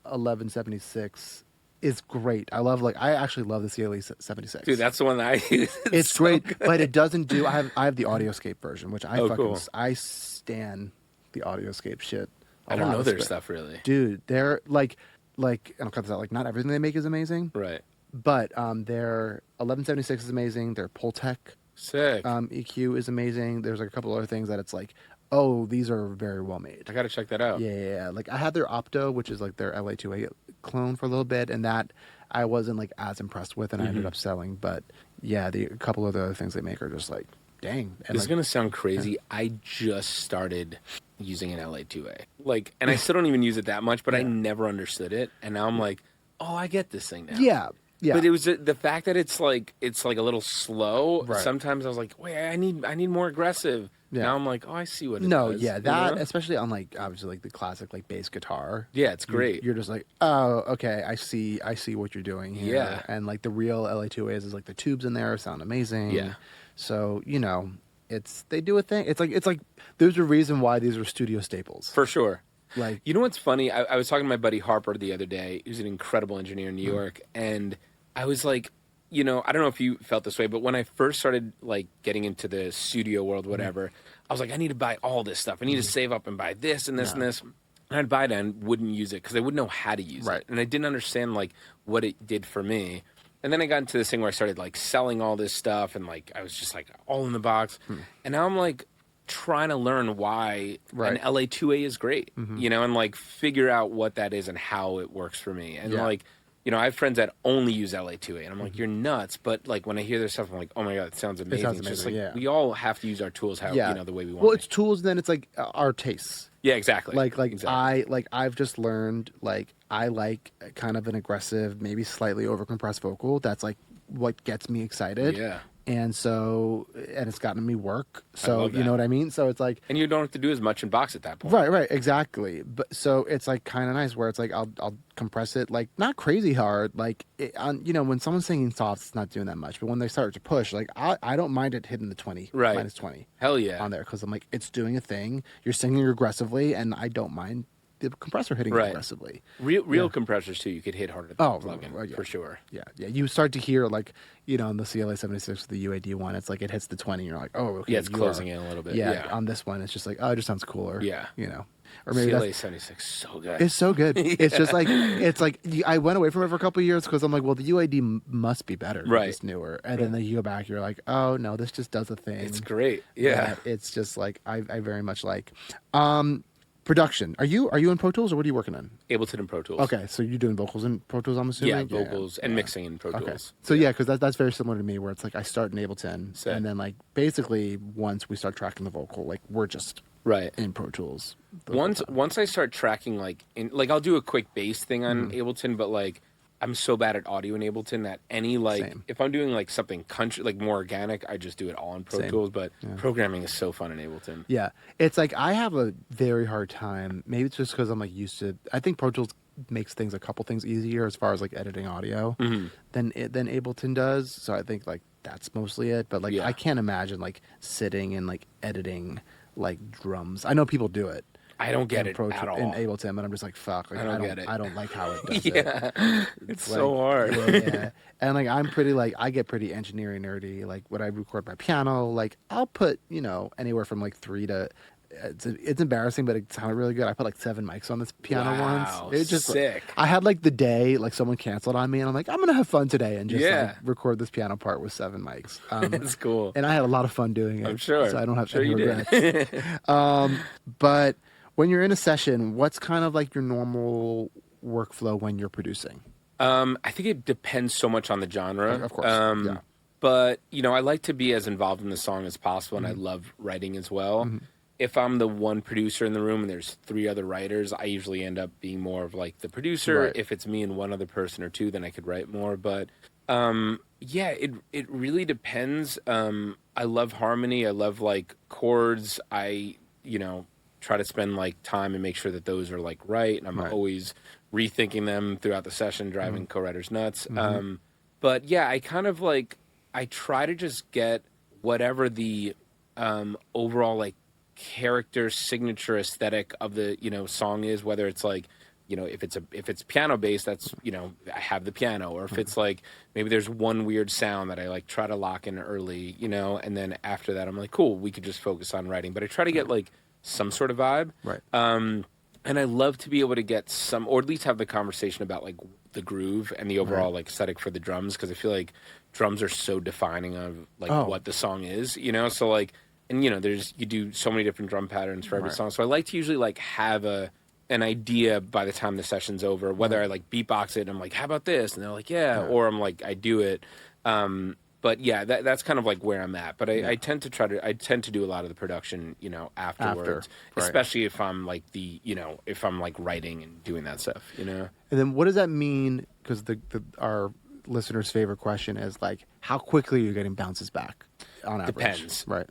B: 1176 is great. I actually love the CLE 76.
A: Dude, that's the one that I use.
B: It's
A: so
B: great,
A: good.
B: but it doesn't do. I have the Audioscape version, which I
A: cool.
B: I stan the Audioscape shit.
A: I don't know their stuff, really.
B: Dude. They're like, and I'll cut this out. Like, not everything they make is amazing,
A: Right.
B: but their 1176 is amazing. Their Pultec
A: Sick.
B: EQ is amazing. There's like a couple other things that it's like, oh, these are very well made.
A: I got to check that out.
B: Yeah. Like, I had their Opto, which is like their LA2A clone for a little bit, and that I wasn't like as impressed with, and I ended up selling. But yeah, a couple of the other things they make are just like, dang. And
A: This is
B: like,
A: going to sound crazy. I just started using an LA2A. Like, and I still don't even use it that much, but I never understood it. And now I'm like, oh, I get this thing now.
B: yeah.
A: But it was the fact that it's like a little slow.
B: Right.
A: Sometimes I was like, wait, I need more aggressive.
B: Yeah.
A: Now I'm like, oh, I see what it
B: No,
A: does.
B: yeah,
A: you
B: that
A: know?
B: especially on like obviously like the classic like bass guitar.
A: Yeah, it's great.
B: You're just like, oh, okay, I see what you're doing here.
A: Yeah.
B: And like the real LA2As is like the tubes in there sound amazing.
A: Yeah.
B: So, you know, they do a thing. It's like there's a reason why these are studio staples.
A: For sure.
B: Like,
A: You know what's funny? I was talking to my buddy Harper the other day. Who's an incredible engineer in New York, and I was like, you know, I don't know if you felt this way, but when I first started like getting into the studio world, whatever, I was like, I need to buy all this stuff. I need to save up and buy this and this and this. And I'd buy it and wouldn't use it because I wouldn't know how to use
B: Right.
A: it, and I didn't understand like what it did for me. And then I got into this thing where I started like selling all this stuff, and like I was just like all in the box. And now I'm like trying to learn why
B: Right.
A: an LA2A is great, you know, and like figure out what that is and how it works for me. And
B: Yeah.
A: like, you know, I have friends that only use LA2A, and I'm like, you're nuts. But like when I hear their stuff, I'm like, oh my god, it sounds amazing.
B: sounds
A: It's just
B: amazing,
A: like
B: yeah.
A: we all have to use our tools how
B: yeah.
A: you know the way we want.
B: Well,
A: to.
B: it's tools, and then it's like our tastes.
A: Yeah, exactly.
B: Like
A: exactly.
B: I've just learned like I like kind of an aggressive, maybe slightly overcompressed vocal. That's like what gets me excited.
A: Yeah.
B: And so, and it's gotten me work.
A: I
B: So,
A: love
B: you
A: that.
B: know what I mean? So it's like,
A: And you don't have to do as much in box at that point.
B: right, exactly. But so it's like kind of nice where it's like, I'll compress it, like not crazy hard. Like, you know, when someone's singing soft, it's not doing that much. But when they start to push, like I don't mind it hitting the 20,
A: Right.
B: minus 20
A: Hell yeah.
B: on there. Cause I'm like, it's doing a thing. You're singing aggressively, and I don't mind the compressor hitting
A: Right.
B: aggressively.
A: Real compressors too. You could hit harder than
B: Oh,
A: plug-in
B: right, yeah.
A: for sure.
B: Yeah. You start to hear like, you know, in the CLA 76, the UAD one, it's like it hits the 20. And you're like, oh, okay.
A: Yeah, it's
B: you
A: closing
B: are-
A: in a little bit.
B: Yeah,
A: Yeah.
B: on this one, it's just like, oh, it just sounds cooler.
A: Yeah.
B: You know, or maybe
A: CLA
B: that's
A: 76, so good.
B: it's so good. It's just like I went away from it for a couple of years because I'm like, well, the UAD must be better. 'cause
A: Right.
B: It's newer, and then you go back, you're like, oh no, this just does a thing.
A: It's great. Yeah.
B: that it's just like I very much like. Production. Are you in Pro Tools, or what are you working on?
A: Ableton and Pro Tools.
B: Okay, so you're doing vocals in Pro Tools, I'm assuming.
A: Yeah, vocals and mixing in Pro
B: Okay.
A: Tools.
B: So yeah, because that's very similar to me, where it's like I start in Ableton,
A: Sick.
B: and then like basically once we start tracking the vocal, like we're just
A: Right.
B: in Pro Tools. the whole time.
A: Once I start tracking I'll do a quick bass thing on Ableton, but like I'm so bad at audio in Ableton that any
B: Same.
A: if I'm doing like something country like more organic, I just do it all in Pro
B: Same.
A: Tools. But programming is so fun in Ableton.
B: Yeah, it's like I have a very hard time. Maybe it's just because I'm like used to. I think Pro Tools makes a couple things easier as far as like editing audio than Ableton does. So I think like that's mostly it. But like,
A: Yeah.
B: I can't imagine like sitting and like editing like drums. I know people do it.
A: I don't get
B: in
A: it
B: Pro
A: at all.
B: In Ableton, but I'm just like, fuck. Like,
A: I don't get it.
B: I don't like how it does it.
A: Yeah, it's so
B: Like,
A: hard.
B: yeah. And like, I'm pretty like, I get pretty engineering nerdy. Like when I record my piano, like I'll put, you know, anywhere from like 3 to, it's embarrassing, but it sounded really good. I put like 7 mics on this piano
A: Wow,
B: once. It just
A: sick.
B: I had like the day like someone canceled on me, and I'm like, I'm gonna have fun today and just
A: Yeah.
B: like record this piano part with 7 mics.
A: That's cool.
B: And I had a lot of fun doing it.
A: I'm sure.
B: So I don't have
A: Sure
B: any
A: you
B: regrets.
A: did.
B: But when you're in a session, what's kind of like your normal workflow when you're producing?
A: I think it depends so much on the genre.
B: Of course. Yeah.
A: But, you know, I like to be as involved in the song as possible, and I love writing as well. If I'm the one producer in the room and there's 3 other writers, I usually end up being more of like the producer.
B: Right.
A: If it's me and one other person or 2, then I could write more. But yeah, it really depends. I love harmony. I love like chords. I, you know, try to spend like time and make sure that those are like right. And I'm always rethinking them throughout the session, driving co-writers nuts. But yeah, I kind of like, I try to just get whatever the overall like character signature aesthetic of the, you know, song is, whether it's like, you know, if it's piano based, that's, you know, I have the piano, or if it's like maybe there's one weird sound that I like try to lock in early, you know, and then after that I'm like, cool, we could just focus on writing. But I try to get like some sort of vibe.
B: Right.
A: And I love to be able to get some, or at least have the conversation about like the groove and the overall like aesthetic for the drums, because I feel like drums are so defining of like what the song is, you know. So like, and you know, you do so many different drum patterns for every song. So I like to usually like have an idea by the time the session's over, whether I like beatbox it and I'm like, how about this? And they're like, yeah. Or I'm like, I do it. But yeah, that's kind of like where I'm at. But I tend to do a lot of the production, you know, afterwards, especially if I'm like if I'm like writing and doing that stuff, you know.
B: And then what does that mean? Because our listeners' favorite question is like, how quickly are you getting bounces back on average?
A: Depends.
B: Right.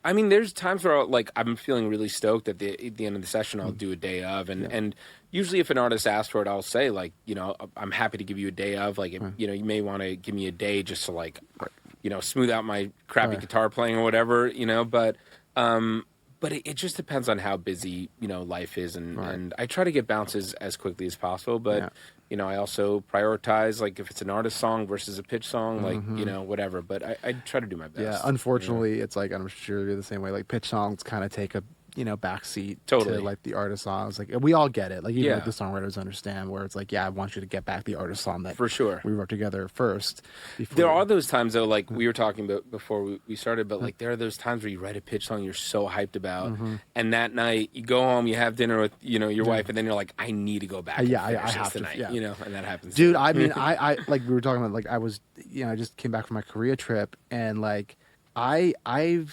A: I mean, there's times where like I'm feeling really stoked at the end of the session. I'll do a day of, and usually if an artist asks for it, I'll say like, you know, I'm happy to give you a day of. Like, if, you know, you may want to give me a day just to like, you know, smooth out my crappy guitar playing or whatever, you know. But it just depends on how busy, you know, life is, and I try to get bounces as quickly as possible, but. You know, I also prioritize, like, if it's an artist song versus a pitch song, like, you know, whatever. But I try to do my best.
B: Yeah, unfortunately, it's like, I'm sure you're the same way. Like, pitch songs kind of take a, you know, backseat
A: Totally.
B: to, like, the artist songs. Like, we all get it. Like, even like, the songwriters understand where it's like, yeah, I want you to get back the artist song that
A: for sure
B: we wrote together first.
A: There are those times, though, like we were talking about before we started, but, like, there are those times where you write a pitch song you're so hyped about, and that night you go home, you have dinner with, you know, your wife, and then you're like, I need to go back and finish this tonight, you know, and that happens.
B: Dude, I mean, I like, we were talking about, like, I was, you know, I just came back from my Korea trip, and, like, I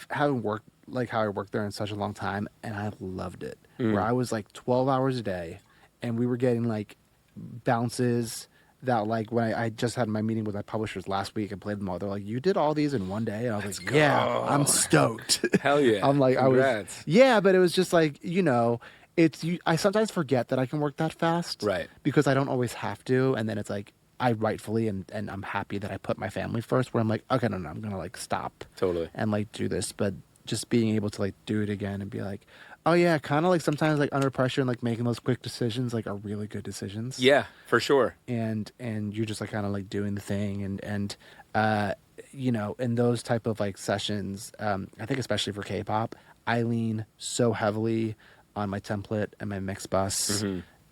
B: haven't worked like how I worked there in such a long time, and I loved it. Where I was like 12 hours a day, and we were getting like bounces that, like, when I just had my meeting with my publishers last week and played them all, they're like, you did all these in one day? And I was like, yeah, I'm stoked.
A: Hell yeah.
B: I'm like,
A: Congrats.
B: but it was just like, you know, I sometimes forget that I can work that fast,
A: right? Because
B: I don't always have to, and then it's like, I rightfully and I'm happy that I put my family first, where I'm like, okay, no, I'm gonna like stop and like do this. But just being able to like do it again and be like, oh yeah, kind of like sometimes like under pressure and like making those quick decisions like are really good decisions.
A: Yeah, for sure.
B: And you're just like kind of like doing the thing, and you know, in those type of like sessions, I think especially for K-pop, I lean so heavily on my template and my mix bus.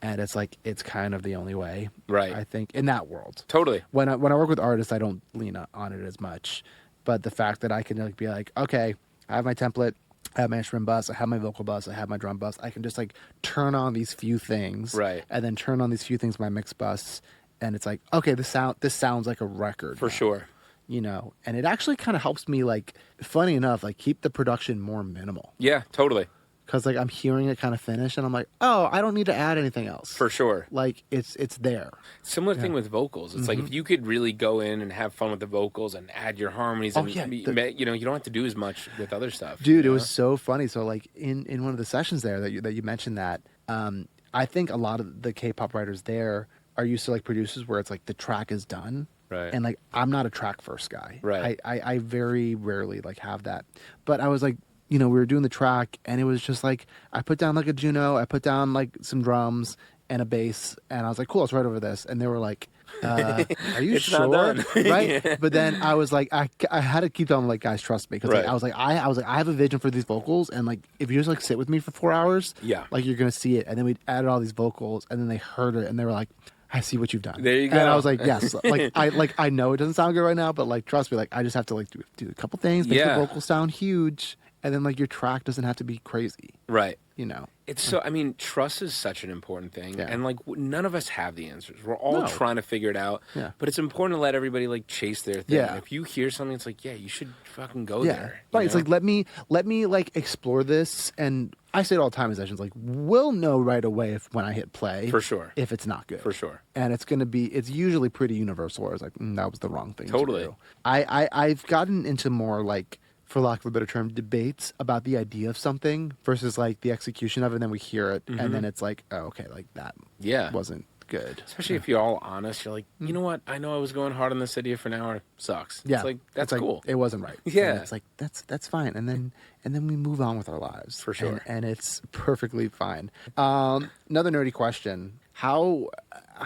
B: And it's like, it's kind of the only way,
A: right?
B: I think, in that world.
A: Totally.
B: When I work with artists, I don't lean on it as much. But the fact that I can like be like, okay, I have my template, I have my instrument bus, I have my vocal bus, I have my drum bus. I can just like turn on these few things,
A: right?
B: And then turn on these few things, my mix bus, and it's like, okay, this sounds like a record
A: for sure.
B: You know, and it actually kind of helps me, like, funny enough, like keep the production more minimal.
A: Yeah, totally.
B: Because like I'm hearing it kind of finish, and I'm like, oh, I don't need to add anything else.
A: For sure.
B: Like it's there.
A: Similar thing with vocals. It's like if you could really go in and have fun with the vocals and add your harmonies, and you know, you don't have to do as much with other stuff.
B: Dude, it was so funny. So like in one of the sessions there that you mentioned that, I think a lot of the K-pop writers there are used to like producers where it's like the track is done.
A: Right.
B: And like, I'm not a track first guy.
A: Right.
B: I very rarely like have that. But I was like, you know, we were doing the track and it was just like, I put down like a Juno, I put down like some drums and a bass, and I was like, cool, let's write over this. And they were like, are you
A: It's
B: sure?
A: not done.
B: Right?
A: Yeah.
B: But then I was like, I had to keep telling them, like, guys, trust me. Because
A: Right.
B: I was like, I have a vision for these vocals, and like, if you just like sit with me for 4 hours,
A: Yeah.
B: like you're gonna see it. And then we added all these vocals, and then they heard it, and they were like, I see what you've done.
A: There you
B: And I
A: go.
B: was like, yes, I know it doesn't sound good right now, but like, trust me, like, I just have to like do a couple things, make
A: Yeah.
B: the vocals sound huge, and then like your track doesn't have to be crazy,
A: Right.
B: you know.
A: It's so, I mean, trust is such an important thing.
B: Yeah.
A: And like, none of us have the answers. We're all
B: No.
A: trying to figure it out.
B: Yeah.
A: But it's important to let everybody like chase their thing.
B: Yeah.
A: And if you hear something, it's like, yeah, you should fucking go
B: Yeah,
A: there. you
B: right. It's
A: know?
B: like let me like explore this, and I say it all the time in sessions. Like, we'll know right away if when I hit play,
A: For sure.
B: if it's not good,
A: For sure.
B: and it's usually pretty universal. Where it's like, that was the wrong thing.
A: Totally.
B: To do. I've gotten into more like, for lack of a better term, debates about the idea of something versus like the execution of it. And then we hear it, and then it's like, oh, okay, like that,
A: Yeah.
B: wasn't good.
A: Especially if you're all honest, you're like, you know what? I know I was going hard on this idea for an hour. Sucks.
B: Yeah,
A: It's like, that's
B: It's like,
A: cool.
B: It wasn't right.
A: Yeah.
B: And it's like that's fine, and then we move on with our lives
A: For sure.
B: and it's perfectly fine. Another nerdy question: How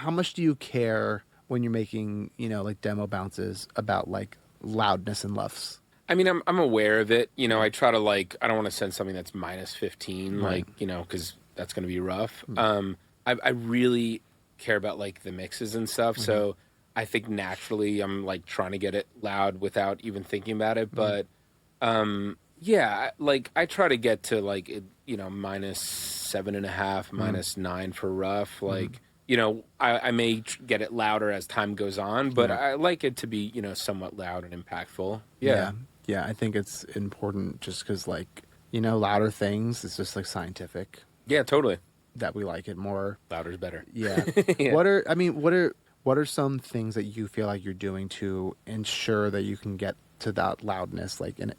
B: much do you care when you're making, you know, like demo bounces about like loudness and LUFs?
A: I mean, I'm aware of it. You know, I try to like, I don't want to send something that's minus 15,
B: Right.
A: like, you know, because that's going to be rough. I really care about like the mixes and stuff. So I think naturally I'm like trying to get it loud without even thinking about it. But yeah, like I try to get to like, you know, minus 7.5, minus 9 for rough. Like, you know, I may get it louder as time goes on, but I like it to be, you know, somewhat loud and impactful. Yeah.
B: Yeah, I think it's important just because, like, you know, louder things, it's just like scientific
A: Yeah, totally.
B: that we like it more.
A: Louder's better.
B: Yeah.
A: Yeah.
B: What are some things that you feel like you're doing to ensure that you can get to that loudness, like in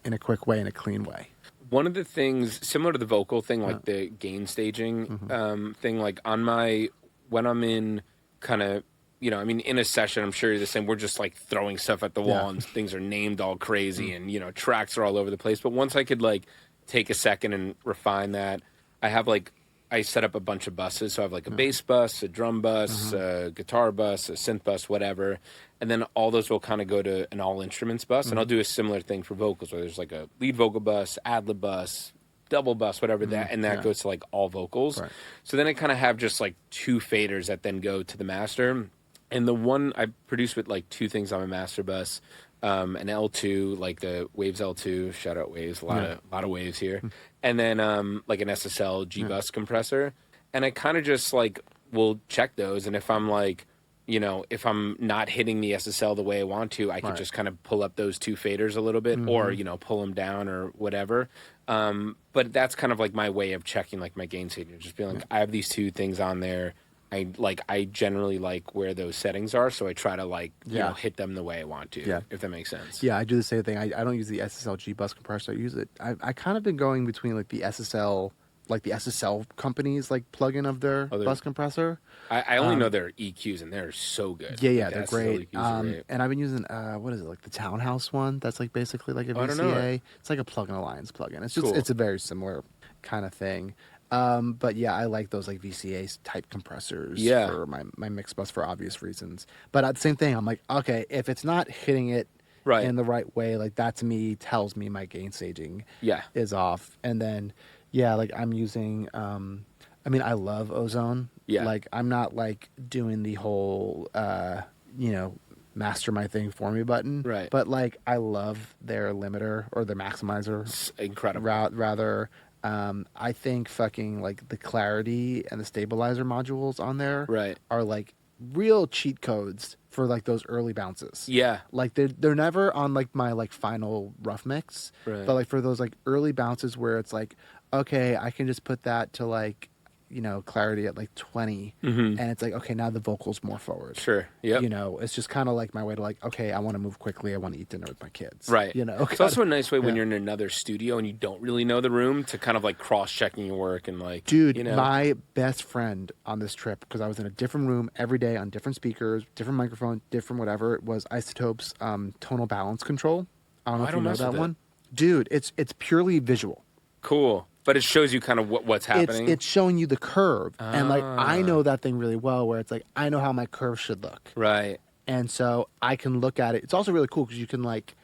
B: a quick way, in a clean way?
A: One of the things similar to the vocal thing, like the gain staging thing, like when I'm in kind of, you know, I mean, in a session, I'm sure you're the same. We're just like throwing stuff at the wall and things are named all crazy and, you know, tracks are all over the place. But once I could like take a second and refine that, I set up a bunch of buses. So I have like a bass bus, a drum bus, a guitar bus, a synth bus, whatever. And then all those will kind of go to an all instruments bus. And I'll do a similar thing for vocals where there's like a lead vocal bus, ad-lib bus, double bus, whatever that goes to like all vocals.
B: Right.
A: So then I kind of have just like 2 faders that then go to the master. And the one I produce with like 2 things on my master bus, an L2, like the Waves L2, shout out Waves, a lot of waves here, and then like an SSL G bus compressor. And I kind of just like will check those, and if I'm like, you know, if I'm not hitting the SSL the way I want to, I could just kind of pull up those 2 faders a little bit, or you know, pull them down or whatever. But that's kind of like my way of checking like my gain staging, just being like, I have these 2 things on there. I generally like where those settings are, so I try to like you know, hit them the way I want to. If that makes sense.
B: Yeah, I do the same thing. I don't use the SSL G bus compressor. I use it. I kind of been going between like the SSL, like the SSL companies like plugin of their bus compressor.
A: I only know their EQs, and they're so good.
B: Yeah,
A: Like,
B: they're
A: the SSL
B: great.
A: EQs are great.
B: And I've been using what is it, like the Townhouse one? That's like basically like a
A: I don't know
B: VCA.
A: it.
B: It's like a plugin alliance plugin. It's just
A: Cool.
B: it's a very similar kind of thing. But yeah, I like those like VCA type compressors for my mix bus for obvious reasons. But at the same thing, I'm like, okay, if it's not hitting it in the right way, like that to me tells me my gain staging is off. And then like I'm using I mean, I love Ozone.
A: Yeah.
B: Like I'm not like doing the whole you know, master my thing for me button.
A: Right.
B: But like I love their limiter or their maximizer.
A: It's incredible.
B: Rather I think fucking like the clarity and the stabilizer modules on there are like real cheat codes for like those early bounces.
A: Yeah.
B: Like they're never on like my like final rough mix.
A: Right.
B: But like for those like early bounces where it's like, okay, I can just put that to like, clarity at like 20, and it's like, okay, now the vocal's more forward.
A: Sure. Yep.
B: It's just kind of like my way to like, okay, I want to move quickly. I want to eat dinner with my kids.
A: Right. It's also a nice way when
B: Yeah.
A: you're in another studio and you don't really know the room to kind of like cross-checking your work and like,
B: Dude, my best friend on this trip, because I was in a different room every day on different speakers, different microphone, different whatever, it was Isotope's tonal balance control. I don't know if you know that one. Dude, it's purely visual.
A: Cool. But it shows you kind of what's happening.
B: It's showing you the curve. And like, I know that thing really well, where it's like, I know how my curve should look.
A: Right.
B: And so I can look at it. It's also really cool because you can like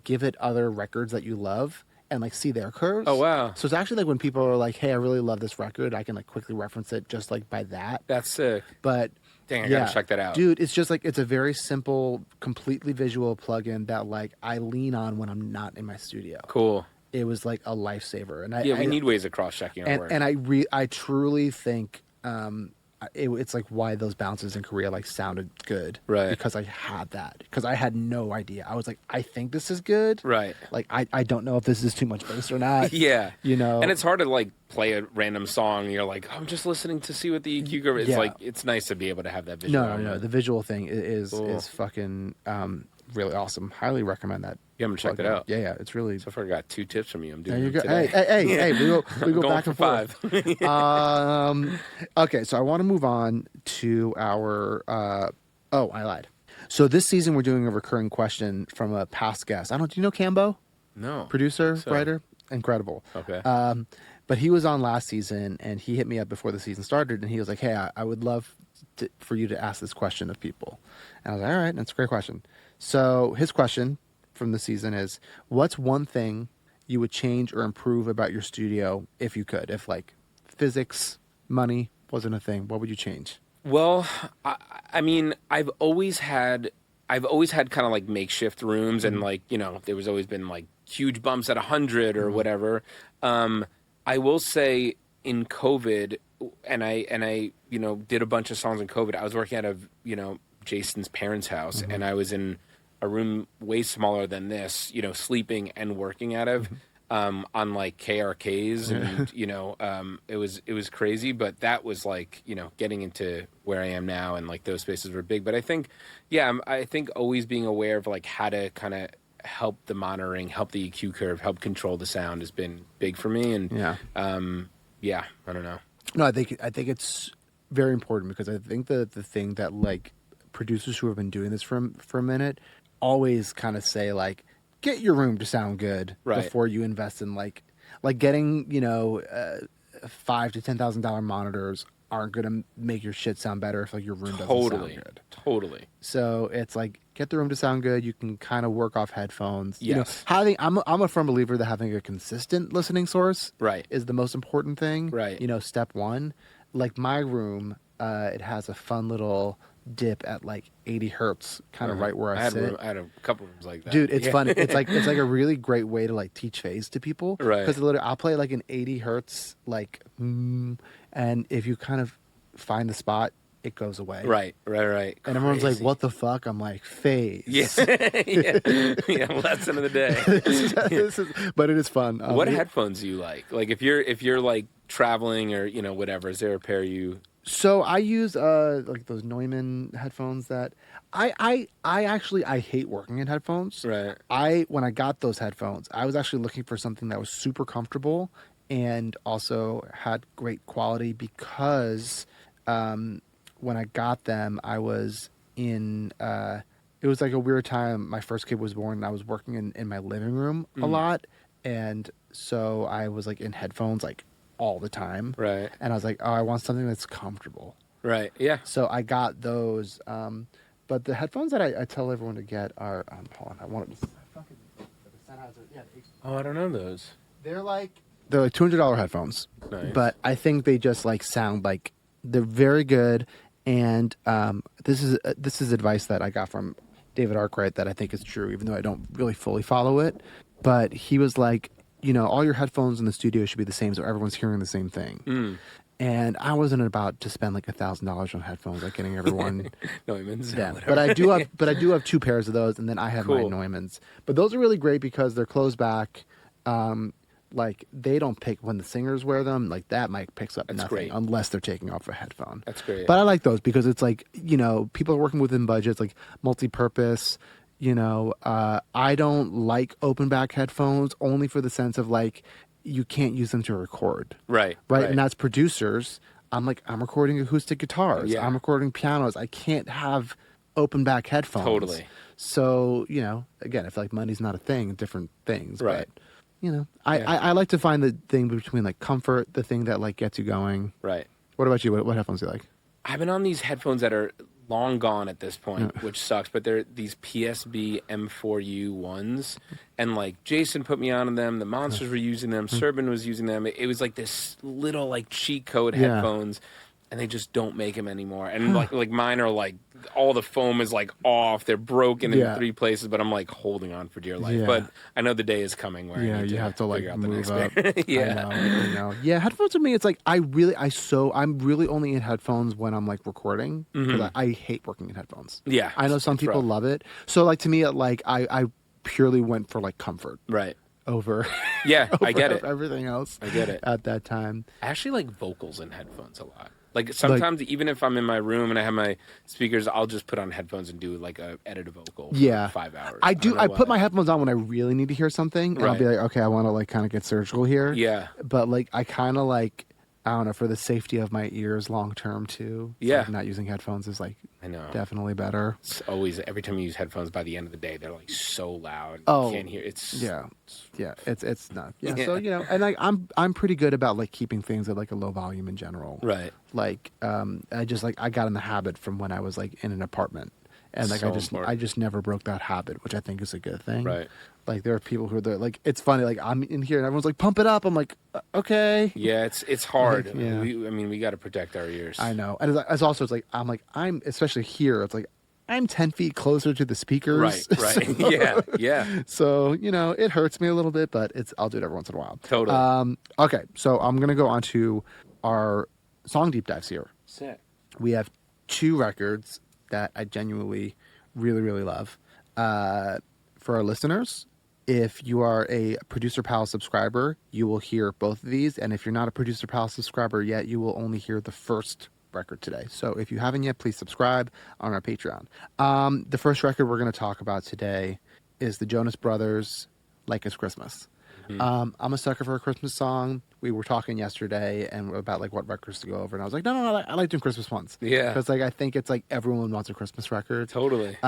B: give it other records that you love and like see their curves.
A: Oh, wow.
B: So it's actually like when people are like, hey, I really love this record, I can like quickly reference it just like by that.
A: That's sick.
B: But
A: dang, I gotta check that out.
B: Dude, it's just like, it's a very simple, completely visual plugin that like I lean on when I'm not in my studio.
A: Cool.
B: It was like a lifesaver. And
A: we need ways of cross-checking our work.
B: And I truly think it's like why those bounces in Korea like sounded good,
A: right?
B: Because I had that, because I had no idea. I was like, I think this is good,
A: right?
B: Like I don't know if this is too much bass or not.
A: Yeah,
B: and
A: it's hard to like play a random song and you're like, oh, I'm just listening to see what the EQ curve is. It's like, it's nice to be able to have that visual.
B: No, the visual thing is fucking really awesome. Highly recommend that.
A: Yeah, I'm gonna check it out.
B: Yeah, it's really.
A: So far, I got 2 tips from you. I'm doing
B: there you go.
A: Today.
B: Hey, we go back and forth.
A: 5.
B: Okay, so I want to move on to our. I lied. So this season we're doing a recurring question from a past guest. Do you know Cambo?
A: No.
B: Producer, writer, incredible.
A: Okay.
B: But he was on last season, and he hit me up before the season started, and he was like, "Hey, I would love for you to ask this question of people." And I was like, "All right, that's a great question." So his question from the season is, what's one thing you would change or improve about your studio if you could? If like physics, money wasn't a thing, what would you change?
A: Well, I mean, I've always had kind of like makeshift rooms, and like, there was always been like huge bumps at 100 or whatever. I will say in COVID, and I did a bunch of songs in COVID. I was working out of Jason's parents' house, and I was in a room way smaller than this, sleeping and working out of, on like KRKs, and it was crazy, but that was like getting into where I am now, and like those spaces were big. But I think, I think always being aware of like how to kind of help the monitoring, help the EQ curve, help control the sound has been big for me, and I don't know. No,
B: I think it's very important, because I think the thing that like producers who have been doing this for a minute always kind of say like, get your room to sound good before you invest in like getting $5,000 to $10,000 monitors aren't gonna make your shit sound better if like your room doesn't sound good.
A: Totally.
B: So it's like, get the room to sound good. You can kind of work off headphones.
A: Yes.
B: I'm a firm believer that having a consistent listening source is the most important thing.
A: Right.
B: Step one. Like my room, it has a fun little dip at like 80 hertz, kind of right where I sit.
A: I had a couple rooms like that.
B: Dude, it's funny. It's like a really great way to like teach phase to people.
A: Right.
B: Because literally, I'll play like an 80 hertz, like, and if you kind of find the spot, it goes away.
A: Right.
B: And everyone's like, what the fuck? I'm like, phase.
A: Yeah. Lesson of the day.
B: But it is fun.
A: What headphones do you like? Like if you're like traveling or whatever, is there a pair you?
B: So I use like those Neumann headphones that I actually hate working in headphones.
A: Right.
B: When I got those headphones, I was actually looking for something that was super comfortable and also had great quality, because when I got them, I was in it was like a weird time. My first kid was born, and I was working in my living room a lot, and so I was like in headphones like all the time.
A: Right.
B: And I was like, oh, I want something that's comfortable.
A: Right. Yeah.
B: So I got those. But the headphones that I tell everyone to get are, hold on, I wanted to, fucking, the Sennheiser,
A: oh, I don't know those.
B: They're like $200 headphones.
A: Nice.
B: But I think they just like sound like, they're very good. And this is advice that I got from David Arkwright that I think is true, even though I don't really fully follow it. But he was like, all your headphones in the studio should be the same, so everyone's hearing the same thing. And I wasn't about to spend like $1,000 on headphones, like getting everyone.
A: Neumanns.
B: Yeah. But I do have 2 pairs of those, and then I have my Neumanns. But those are really great because they're closed back. like they don't pick when the singers wear them. Like that mic picks up nothing
A: great.
B: unless they're taking off a headphone.
A: That's great.
B: But I like those because it's like, you know, people are working within budgets, like multi-purpose. You know, I don't like open back headphones only for the sense of like you can't use them to record.
A: Right.
B: And that's producers. I'm recording acoustic guitars.
A: Yeah.
B: I'm recording pianos. I can't have open back headphones.
A: Totally.
B: So, you know, again, I feel like money's not a thing, different things.
A: Right.
B: But, you know, I like to find the thing between like comfort, the thing that like gets you going.
A: Right.
B: What about you? What headphones do you like?
A: I've been on these headphones that are long gone at this point, which sucks, but they're these PSB M4U ones. And like Jason put me on them. The Monsters were using them. Serban was using them. It was like this little like cheat code headphones. And they just don't make them anymore. And like mine are like all the foam is like off. They're broken in 3 places, but I'm like holding on for dear life.
B: Yeah.
A: But I know the day is coming where I need
B: you
A: to
B: have to like
A: figure out the
B: move
A: next
B: up.
A: pair.
B: I know. Yeah, headphones to me, it's like I'm really only in headphones when I'm like recording because I hate working in headphones.
A: Yeah,
B: I know some
A: it's
B: people
A: rough.
B: love it. So like to me, like I purely went for like comfort
A: Right.
B: over.
A: Yeah, I
B: over
A: get it.
B: Everything else.
A: I get it.
B: At that time.
A: I actually like vocals in headphones a lot. Like sometimes even if I'm in my room and I have my speakers, I'll just put on headphones and do like a edited vocal for 5 hours.
B: I do. I put
A: why.
B: my headphones on when I really need to hear something, and I'll be like, okay, I want to like kind of get surgical here.
A: Yeah.
B: But like, I kind of like, I don't know, for the safety of my ears long term too.
A: Yeah.
B: Like, not using headphones is like,
A: I know.
B: definitely better.
A: It's always every time you use headphones. By the end of the day, they're like so loud.
B: Oh,
A: You can't hear. It's
B: Yeah. It's not. Yeah. So you know, and like I'm pretty good about like keeping things at like a low volume in general.
A: right.
B: Like I got in the habit from when I was like in an apartment. And like
A: So
B: I
A: important.
B: just never broke that habit, which I think is a good thing.
A: Right.
B: Like there are people who are there, like it's funny. Like I'm in here and everyone's like, "Pump it up." I'm like, "Okay."
A: Yeah, it's hard.
B: Yeah.
A: We got to protect our ears.
B: I know, and it's also it's like I'm especially here. It's like I'm 10 feet closer to the speakers.
A: Right.
B: So,
A: Yeah.
B: So you know, it hurts me a little bit, but I'll do it every once in a while.
A: Totally.
B: Okay, so I'm gonna go on to our song deep dives here.
A: Sick.
B: We have 2 records that I genuinely really, really love. For our listeners, if you are a Producer Pal subscriber, you will hear both of these. And if you're not a Producer Pal subscriber yet, you will only hear the first record today. So if you haven't yet, please subscribe on our Patreon. The first record we're going to talk about today is the Jonas Brothers, Like It's Christmas. I'm a sucker for a Christmas song. We were talking yesterday and about like what records to go over, and I was like, no, I like doing Christmas ones.
A: Yeah.
B: because like I think it's like everyone wants a Christmas record.
A: Totally.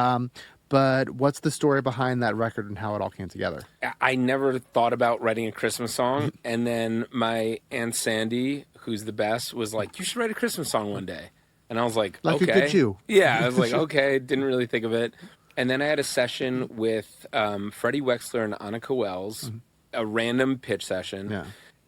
B: But what's the story behind that record and how it all came together?
A: I never thought about writing a Christmas song, and then my Aunt Sandy, who's the best, was like, "You should write a Christmas song one day." And I was like,
B: Like a
A: okay.
B: good Jew.
A: Yeah, I was like, okay, didn't really think of it. And then I had a session with Freddie Wexler and Annika Wells, a random pitch session.
B: Yeah.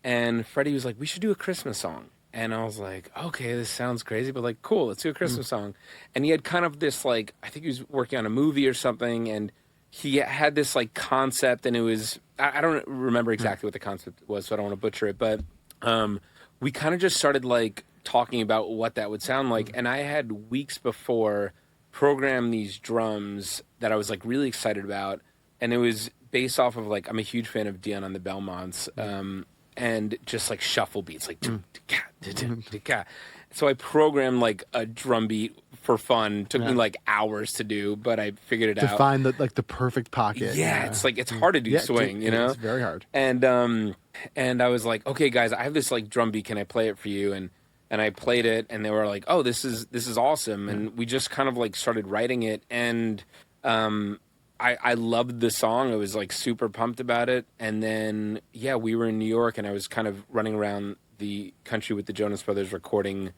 A: And Freddie was like, we should do a Christmas song. And I was like, okay, this sounds crazy, but like, cool, let's do a Christmas song. And he had kind of this like, I think he was working on a movie or something, and he had this like concept, and it was, I don't remember exactly what the concept was, so I don't want to butcher it, but we kind of just started like talking about what that would sound like. And I had weeks before programmed these drums that I was like really excited about, and it was based off of like, I'm a huge fan of Dion on the Belmonts, and just like shuffle beats, like so I programmed like a drum beat for fun. Took me like hours to do, but I figured it
B: To
A: out.
B: find the perfect pocket.
A: Yeah, it's like it's hard to do swing, you know.
B: It's very hard.
A: And I was like, okay, guys, I have this like drum beat. Can I play it for you? And I played it, and they were like, oh, this is awesome. And we just kind of like started writing it, and I loved the song. I was like super pumped about it. And then we were in New York, and I was kind of running around the country with the Jonas Brothers recording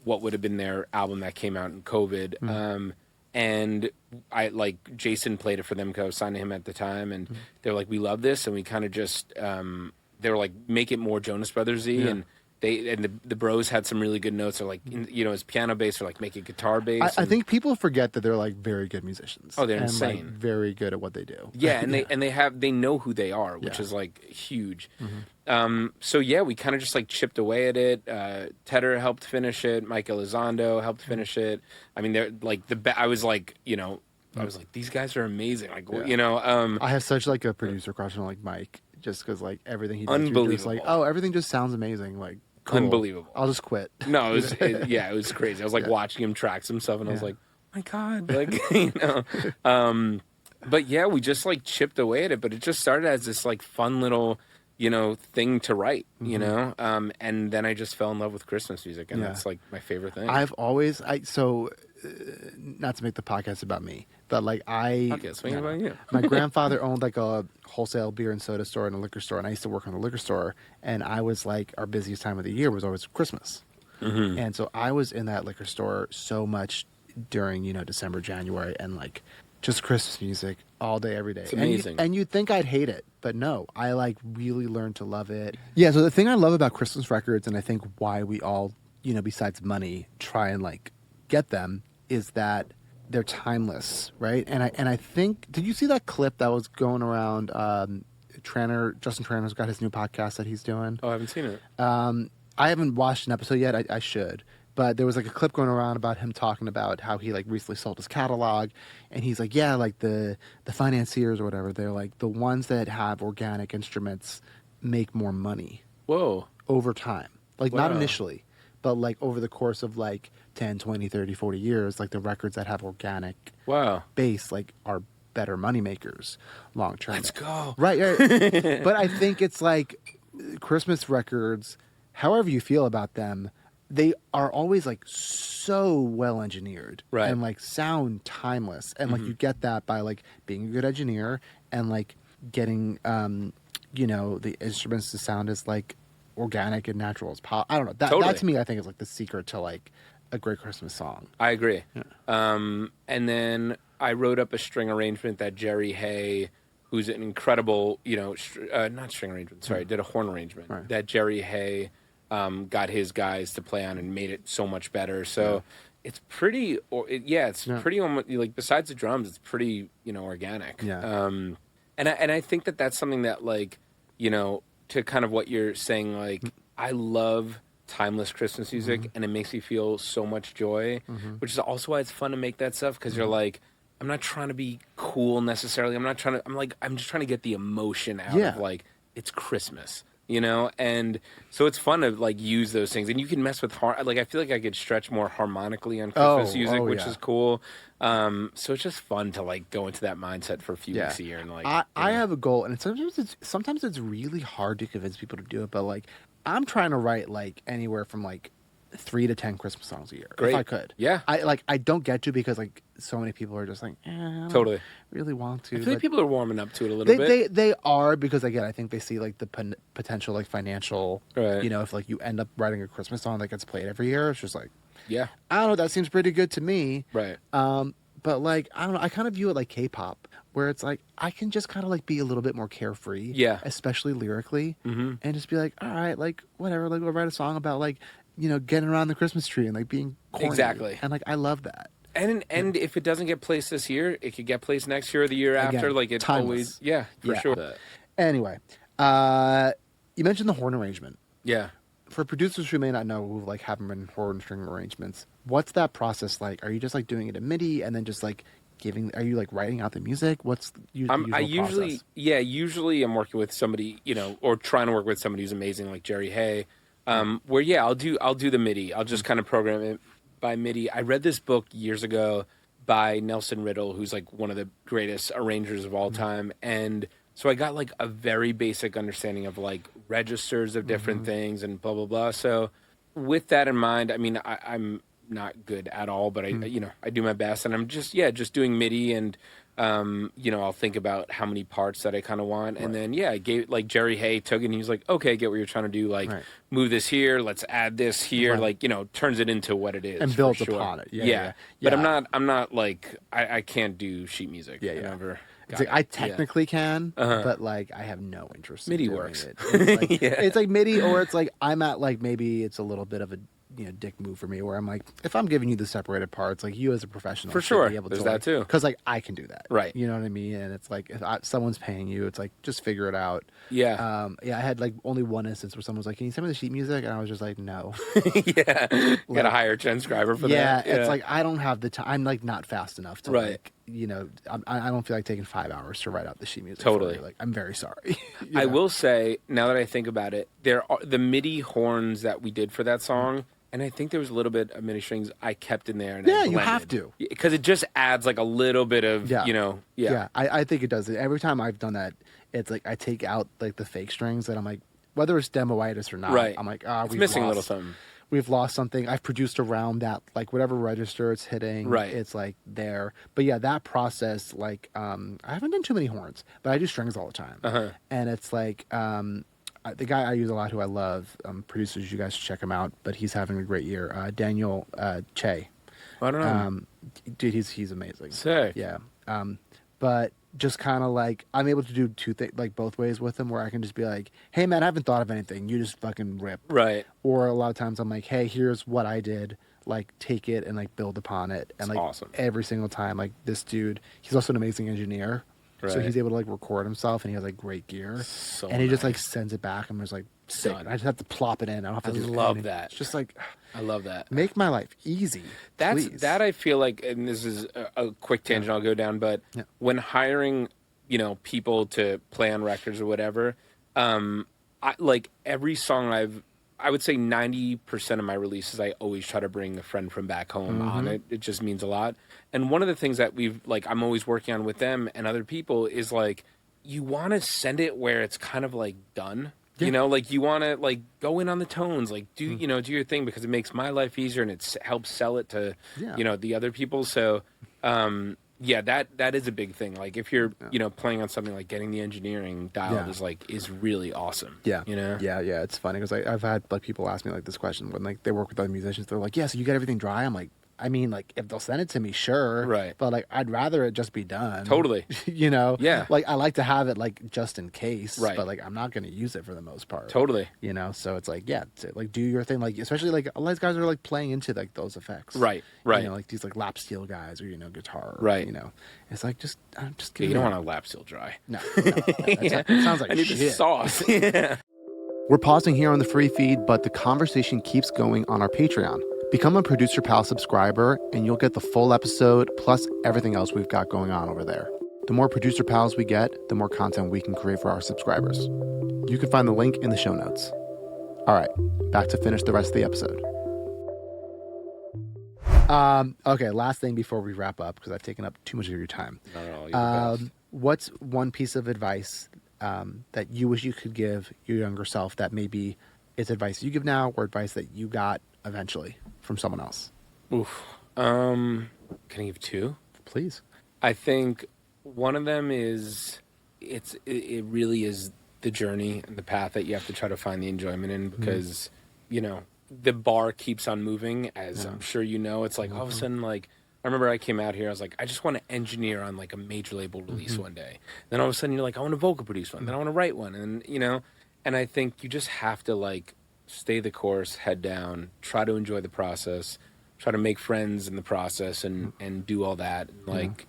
A: what would have been their album that came out in COVID. And I like Jason played it for them because I was signed to him at the time, and they were like, we love this, and we kind of just they were like, make it more Jonas Brothers-y, and the bros had some really good notes. They're like, you know, his piano bass, or like make it guitar bass.
B: I think people forget that they're like very good musicians.
A: Oh, they're
B: and,
A: insane.
B: like, very good at what they do.
A: Yeah, and they know who they are, which is like huge. So we kind of just like chipped away at it. Tedder helped finish it. Mike Elizondo helped finish it. I mean, they're like I was like, you know, I was like, these guys are amazing. Like, you know,
B: I have such like a producer crush on like Mike, just because like everything he does, you're just like, oh, everything just sounds amazing. Like, cool.
A: Unbelievable.
B: I'll just quit.
A: No, it was crazy. I was like watching him track some stuff, and I was like, oh my God, like, but yeah, we just like chipped away at it, but it just started as this like fun little, thing to write, and then I just fell in love with Christmas music, and that's like my favorite thing.
B: I've always, not to make the podcast about me, but like
A: about you.
B: My grandfather owned like a wholesale beer and soda store and a liquor store, and I used to work on the liquor store, and I was like, our busiest time of the year was always Christmas. Mm-hmm. And so I was in that liquor store so much during, December, January, and like just Christmas music all day, every day.
A: It's amazing.
B: And you'd think I'd hate it, but no, I like really learned to love it. Yeah, so the thing I love about Christmas records, and I think why we all, besides money, try and like get them, is that they're timeless, right? And I think, did you see that clip that was going around? Justin Tranor's got his new podcast that he's doing.
A: Oh, I haven't seen it.
B: I haven't watched an episode yet. I should. But there was like a clip going around about him talking about how he like recently sold his catalog, and he's like, yeah, like the financiers or whatever, they're like the ones that have organic instruments make more money.
A: Whoa.
B: Over time. Like not initially, but like over the course of like 10, 20, 30, 40 years, like the records that have organic bass like are better money makers long term.
A: Let's go.
B: Right. But I think it's like Christmas records, however you feel about them, they are always like so well engineered and like sound timeless. And like you get that by like being a good engineer and like getting, the instruments to sound as like organic and natural as possible. I don't know. That to me, I think is like the secret to like a great Christmas song.
A: I agree.
B: Yeah.
A: And then I wrote up a string arrangement that Jerry Hay, who's an incredible, not string arrangement, sorry, did a horn arrangement that Jerry Hay got his guys to play on and made it so much better. So it's pretty, pretty almost like besides the drums, it's pretty, organic.
B: Yeah.
A: And I think that that's something that like, to kind of what you're saying, like I love timeless Christmas music and it makes me feel so much joy, which is also why it's fun to make that stuff because you're like, I'm not trying to be cool necessarily. I'm just trying to get the emotion out of like, it's Christmas. And so it's fun to like use those things, and you can mess with like I feel like I could stretch more harmonically on Christmas music, which is cool. So it's just fun to like go into that mindset for a few weeks a year, and like
B: I have a goal, and sometimes it's really hard to convince people to do it, but like I'm trying to write like anywhere from like 3 to 10 Christmas songs a year if I could.
A: Yeah,
B: I don't get to because like so many people are just like I don't really want to.
A: I feel like people are warming up to it a little bit.
B: They are because again I think they see like the potential like financial. If like you end up writing a Christmas song that gets played every year, it's just like I don't know. That seems pretty good to me.
A: Right.
B: But like I don't know. I kind of view it like K-pop, where it's like I can just kind of like be a little bit more carefree.
A: Yeah.
B: Especially lyrically, and just be like, all right, like whatever. Like we'll write a song about like. Getting around the Christmas tree and like being corny.
A: Exactly.
B: And like I love that.
A: And if it doesn't get placed this year, it could get placed next year or the year after. Like it's
B: timeless.
A: Always for sure.
B: Anyway, you mentioned the horn arrangement.
A: Yeah.
B: For producers who may not know who like haven't been horn string arrangements, what's that process like? Are you just like doing it in MIDI and then just like are you like writing out the music? What's process?
A: Usually I'm working with somebody, or trying to work with somebody who's amazing like Jerry Hay. Where I'll do the MIDI. I'll just kind of program it by MIDI. I read this book years ago by Nelson Riddle, who's like one of the greatest arrangers of all time, and so I got like a very basic understanding of like registers of different things and blah blah blah. So with that in mind, I mean I'm not good at all, but I do my best, and I'm just doing MIDI and. I'll think about how many parts that I kind of want. And then, I gave like Jerry Hay took it and he was like, okay, I get what you're trying to do. Like move this here. Let's add this here. Like, turns it into what it is
B: and builds upon it. Yeah.
A: But I'm not like, I can't do sheet music. Never.
B: It's like, I technically can, but like I have no interest
A: MIDI
B: in doing
A: works.
B: It. It's like, it's like MIDI, or it's like I'm at like maybe it's a little bit of a dick move for me where I'm like, if I'm giving you the separated parts, like you as a professional
A: for sure
B: be able
A: there's
B: to,
A: that
B: like,
A: too,
B: because like I can do that,
A: right?
B: You know what I mean? And it's like if someone's paying you, it's like just figure it out.
A: I
B: had like only one instance where someone was like, can you send me the sheet music? And I was just like, no.
A: Gotta hire a transcriber for that.
B: It's like I don't have the time. I'm like not fast enough to like I don't feel like taking 5 hours to write out the sheet music.
A: Totally.
B: Like, I'm very sorry.
A: I will say, now that I think about it, there are the MIDI horns that we did for that song, and I think there was a little bit of MIDI strings I kept in there. And
B: Yeah, you have to.
A: Because it just adds like a little bit of,
B: I think it does. Every time I've done that, it's like I take out like the fake strings that I'm like, whether it's demoitis or not,
A: Right.
B: I'm like,
A: it's missing a little something.
B: We've lost something. I've produced around that, like whatever register it's hitting,
A: right.
B: It's like there. But yeah, that process, like, I haven't done too many horns, but I do strings all the time. And it's like, the guy I use a lot, who I love, producers, you guys should check him out, but he's having a great year. Daniel Che.
A: I don't know.
B: Dude, he's amazing.
A: Sick.
B: Yeah. But just kind of like, I'm able to do two things, like both ways with him, where I can just be like, hey man, I haven't thought of anything. You just fucking rip.
A: Right.
B: Or a lot of times I'm like, hey, here's what I did. Like, take it and like build upon it. And
A: That's
B: like
A: awesome.
B: Every single time, like this dude, he's also an amazing engineer.
A: Right.
B: So he's able to like record himself, and he has like great gear. And he just like sends it back, and was like, sick. I just have to plop it in. I don't have to do
A: love
B: anything.
A: that.
B: It's just like,
A: I love that.
B: Make my life easy. Please.
A: That I feel like, and this is a quick tangent I'll go down, but when hiring, people to play on records or whatever, like every song I would say 90% of my releases, I always try to bring a friend from back home on it. It just means a lot. And one of the things that I'm always working on with them and other people is like, you want to send it where it's kind of like done. Yeah. Like you want to like go in on the tones, like do your thing, because it makes my life easier and it helps sell it to, the other people. So, that is a big thing. Like if you're, playing on something, like getting the engineering dialed is really awesome.
B: Yeah.
A: Yeah.
B: It's funny because I've had like people ask me like this question when like they work with other musicians. They're like, yeah, so you get everything dry? I'm like, I mean, like if they'll send it to me, sure.
A: Right.
B: But like, I'd rather it just be done.
A: Totally. Yeah.
B: Like I like to have it like just in case.
A: Right.
B: But like, I'm not going to use it for the most part.
A: Totally.
B: So it's like, like do your thing. Like, especially like a lot of these guys are like playing into like those effects.
A: Right.
B: Like these like lap steel guys or, guitar.
A: Right.
B: It's like, just
A: you don't want a lap steel dry.
B: No. It sounds like
A: I need
B: shit.
A: the sauce. Yeah.
B: We're pausing here on the free feed, but the conversation keeps going on our Patreon. Become a Producer Pal subscriber, and you'll get the full episode, plus everything else we've got going on over there. The more Producer Pals we get, the more content we can create for our subscribers. You can find the link in the show notes. All right, back to finish the rest of the episode. Okay, last thing before we wrap up, because I've taken up too much of your time.
A: No,
B: what's one piece of advice that you wish you could give your younger self that maybe it's advice you give now or advice that you got eventually from someone else?
A: Oof. Can I give two?
B: Please.
A: I think one of them is it really is the journey and the path that you have to try to find the enjoyment in, because the bar keeps on moving, as I'm sure it's like all of a sudden, like I remember I came out here, I was like, I just want to engineer on like a major label release one day. Then all of a sudden you're like, I want to vocal produce one, then I want to write one, and and I think you just have to like stay the course, head down, try to enjoy the process, try to make friends in the process, and do all that. Like,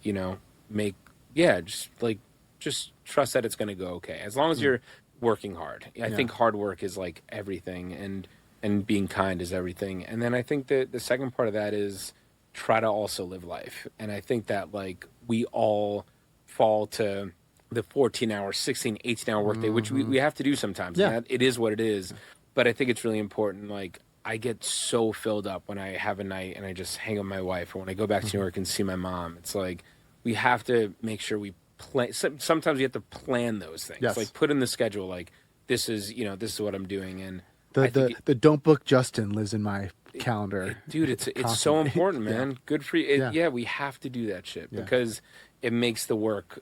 A: just trust that it's going to go okay. As long as you're working hard. I think hard work is like everything, and being kind is everything. And then I think that the second part of that is try to also live life. And I think that like we all fall to the 14-hour, 16, 18-hour workday, which we have to do sometimes.
B: Yeah.
A: And it is what it is. But I think it's really important. Like, I get so filled up when I have a night and I just hang with my wife, or when I go back to New York and see my mom. It's like we have to make sure we plan. Sometimes we have to plan those things.
B: Yes.
A: Like put in the schedule. Like this is what I'm doing. And
B: the don't book Justin lives in my calendar.
A: Dude, it's so important, man. Good for you.
B: Yeah.
A: We have to do that shit because it makes the work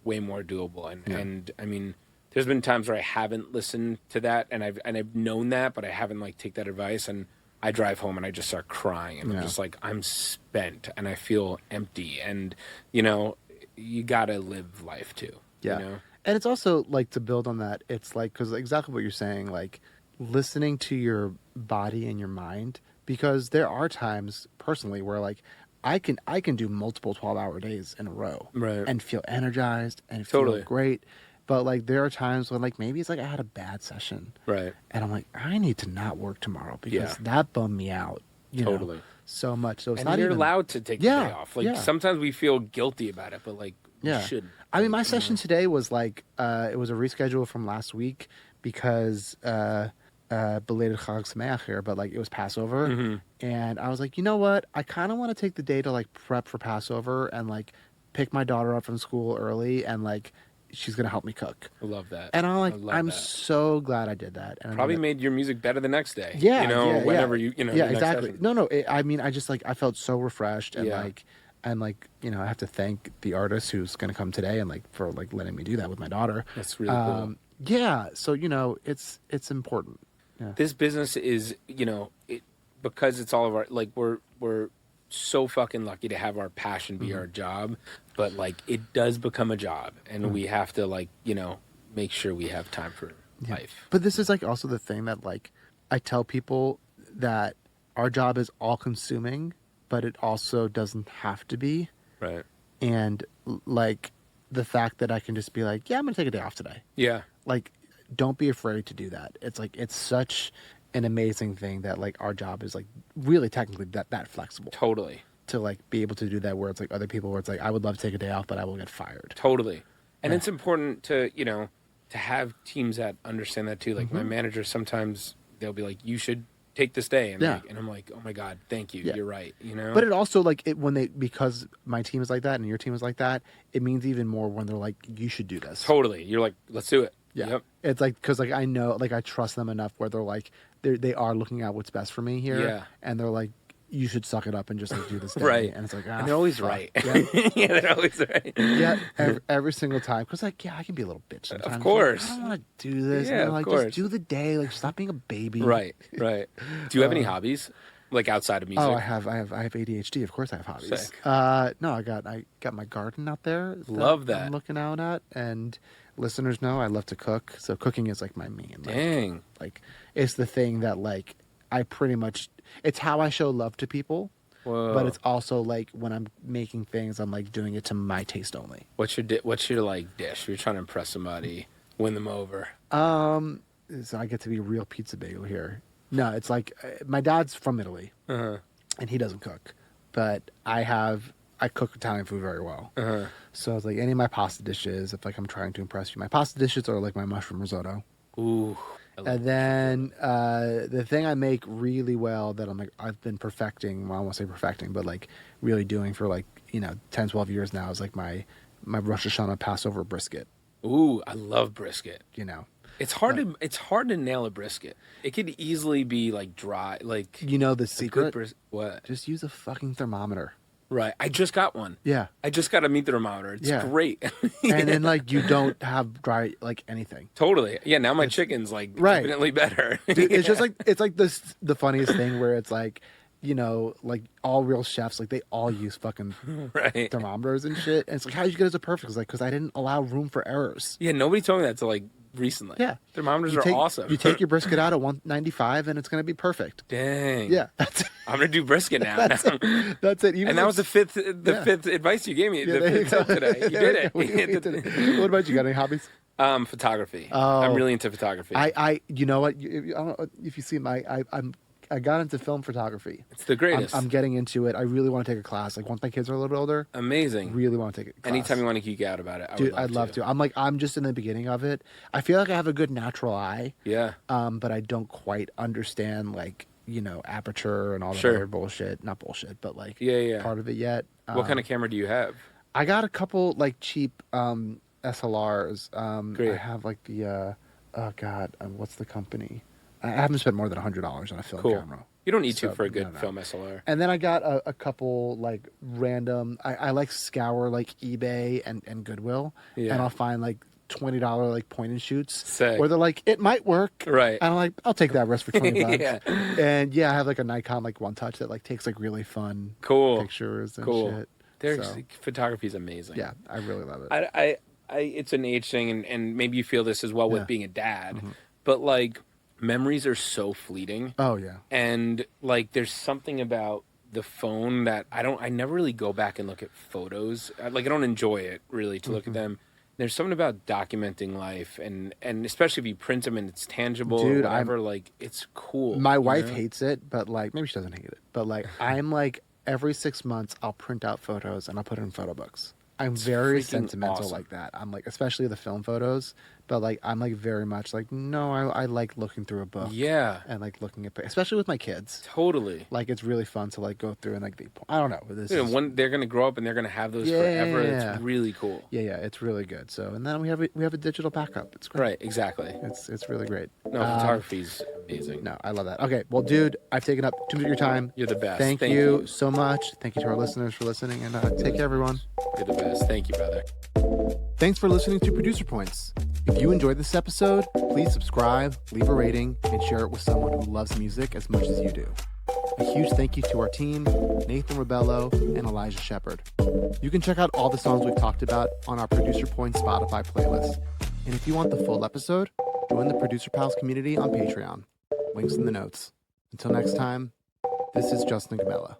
A: way more doable. And I mean, there's been times where I haven't listened to that, and I've known that, but I haven't like take that advice, and I drive home and I just start crying, and I'm just like, I'm spent and I feel empty, and you gotta live life too.
B: And it's also like, to build on that, it's like, because exactly what you're saying, like listening to your body and your mind, because there are times personally where like I can do multiple 12-hour days in a row, and feel energized and feel great. But like there are times when like maybe it's like I had a bad session, and I'm like, I need to not work tomorrow because that bummed me out. You know? so much. So it's
A: And
B: not
A: you're
B: even
A: allowed to take the day off. Like sometimes we feel guilty about it, but like we shouldn't.
B: I mean, my session today was like it was a reschedule from last week because belated Chag Sameach here, but like it was Passover, and I was like, you know what? I kind of want to take the day to like prep for Passover and like pick my daughter up from school early, and like she's gonna help me cook.
A: I love that.
B: And I'm so glad I did that. And
A: probably made your music better the next day.
B: Yeah,
A: whenever you
B: yeah, exactly. No, I mean, I just like I felt so refreshed and like I have to thank the artist who's going to come today and like for like letting me do that with my daughter.
A: That's really cool.
B: Yeah, so it's important. Yeah.
A: This business is because it's all of our like we're so fucking lucky to have our passion be our job, but like it does become a job, and we have to like make sure we have time for life.
B: But this is like also the thing that like I tell people that our job is all consuming, but it also doesn't have to be.
A: Right.
B: And like the fact that I can just be like, yeah, I'm gonna take a day off today.
A: Yeah.
B: Like, don't be afraid to do that. It's like it's such an amazing thing that like our job is like really technically that flexible.
A: Totally.
B: To like be able to do that where it's like other people where it's like I would love to take a day off, but I will get fired.
A: Totally. And it's important to to have teams that understand that too. Like my manager, sometimes they'll be like, you should take this day, and and I'm like, oh my god, thank you, you're right,
B: But it also like because my team is like that and your team is like that, it means even more when they're like, you should do this.
A: Totally. You're like, let's do it.
B: Yeah.
A: Yep.
B: It's like because like I know like I trust them enough where they're like they are looking at what's best for me here.
A: Yeah.
B: And they're like, you should suck it up and just like do this thing.
A: Right.
B: And it's like,
A: and they're always right.
B: Yeah.
A: Yeah, they're always right.
B: Yeah, every single time. Because like, I can be a little bitch sometimes.
A: Of course.
B: Like, I don't want to do this.
A: Yeah,
B: and like,
A: of course.
B: just do the day. Like, stop being a baby.
A: Right. Do you have any hobbies, like outside of music?
B: Oh, I have ADHD. Of course, I have hobbies.
A: Sick.
B: No, I got my garden out there.
A: Love that.
B: I'm looking out at, and listeners know I love to cook. So cooking is like my main.
A: Dang.
B: Like it's the thing that like I pretty much. It's how I show love to people.
A: Whoa.
B: But it's also like when I'm making things, I'm like doing it to my taste only.
A: What's your like dish? You're trying to impress somebody, win them over.
B: So I get to be a real pizza bagel here. No, it's like my dad's from Italy, and he doesn't cook, but I cook Italian food very well. So I was like, any of my pasta dishes, if like I'm trying to impress you, my pasta dishes are like my mushroom risotto.
A: Ooh.
B: And then the thing I make really well that I've been perfecting, well, I won't say perfecting, but like really doing for like 10, 12 years now is like my Rosh Hashanah Passover brisket.
A: Ooh, I love brisket.
B: It's
A: hard to nail a brisket. It could easily be like dry, like
B: the secret.
A: What?
B: Just use a fucking thermometer.
A: Right. I just got one.
B: Yeah.
A: I just got a meat thermometer. It's great.
B: And then like you don't have dry like anything.
A: Totally. Yeah. Now my chicken's like infinitely better.
B: Dude, it's just like the funniest thing where it's like like all real chefs like they all use fucking thermometers and shit. And it's like how did you get it so perfect? It's like because I didn't allow room for errors.
A: Yeah. Nobody told me that till like recently.
B: Yeah.
A: Thermometers are awesome.
B: You take your brisket out at 195 and it's going to be perfect.
A: Dang.
B: Yeah.
A: I'm going to do brisket now.
B: That's it.
A: And that was the fifth advice you gave me the fifth tip today. You did it.
B: What about you? Got any hobbies?
A: Photography. I'm really into photography.
B: I you know what? I don't know if you see I got into film photography.
A: It's the greatest.
B: I'm getting into it. I really want to take a class. Like once my kids are a little bit older.
A: Amazing.
B: Really want to take a class.
A: Anytime you want to geek out about it,
B: I'd love to. I'm just in the beginning of it. I feel like I have a good natural eye.
A: Yeah.
B: But I don't quite understand like aperture and all that other bullshit. Not bullshit, but like part of it yet.
A: What kind of camera do you have?
B: I got a couple like cheap SLRs.
A: Great.
B: I have like the what's the company? I haven't spent more than $100 on a film camera.
A: You don't need to for a good film SLR.
B: And then I got a couple like random. I like scour like eBay and Goodwill, and I'll find like $20 like point and shoots.
A: Sick.
B: Where they're like it might work,
A: right?
B: And I'm like I'll take that risk for $20.
A: Yeah.
B: And I have like a Nikon like One Touch that like takes like really fun pictures and shit.
A: Photography is amazing.
B: Yeah, I really love it.
A: It's an age thing, and maybe you feel this as well with being a dad, but like. Memories are so fleeting.
B: Oh yeah.
A: And like there's something about the phone that I never really go back and look at photos. I don't enjoy it really to look at them. There's something about documenting life, and especially if you print them and it's tangible,
B: Dude,
A: or whatever. Like, it's cool.
B: My
A: you
B: wife
A: know?
B: hates it, but like maybe she doesn't hate it. But like I'm like every 6 months I'll print out photos and I'll put it in photo books. I'm very
A: freaking
B: sentimental
A: awesome.
B: like that. I'm like, especially the film photos, but like I'm like very much like, no, I like looking through a book
A: Yeah,
B: and like looking at, especially with my kids.
A: totally.
B: Like it's really fun to like go through and like I don't know. This
A: You know,
B: is
A: when they're gonna grow up and they're gonna have those
B: Yeah.
A: forever. It's really cool.
B: yeah, it's really good. So and then we have a digital backup. It's great.
A: Right, exactly.
B: It's really great.
A: No, photography's amazing.
B: No, I love that. Okay, well, dude, I've taken up too much of your time.
A: You're the best.
B: Thank you so much. Thank you to our listeners for listening, and take care, everyone.
A: You're the best. Thank you, brother.
B: Thanks for listening to Producer Points. If you enjoyed this episode, please subscribe, leave a rating, and share it with someone who loves music as much as you do. A huge thank you to our team, Nathan Rebello and Elijah Shepard. You can check out all the songs we've talked about on our Producer Points Spotify playlist. And if you want the full episode, join the Producer Pals community on Patreon. Links in the notes. Until next time, this is Justin Gamella.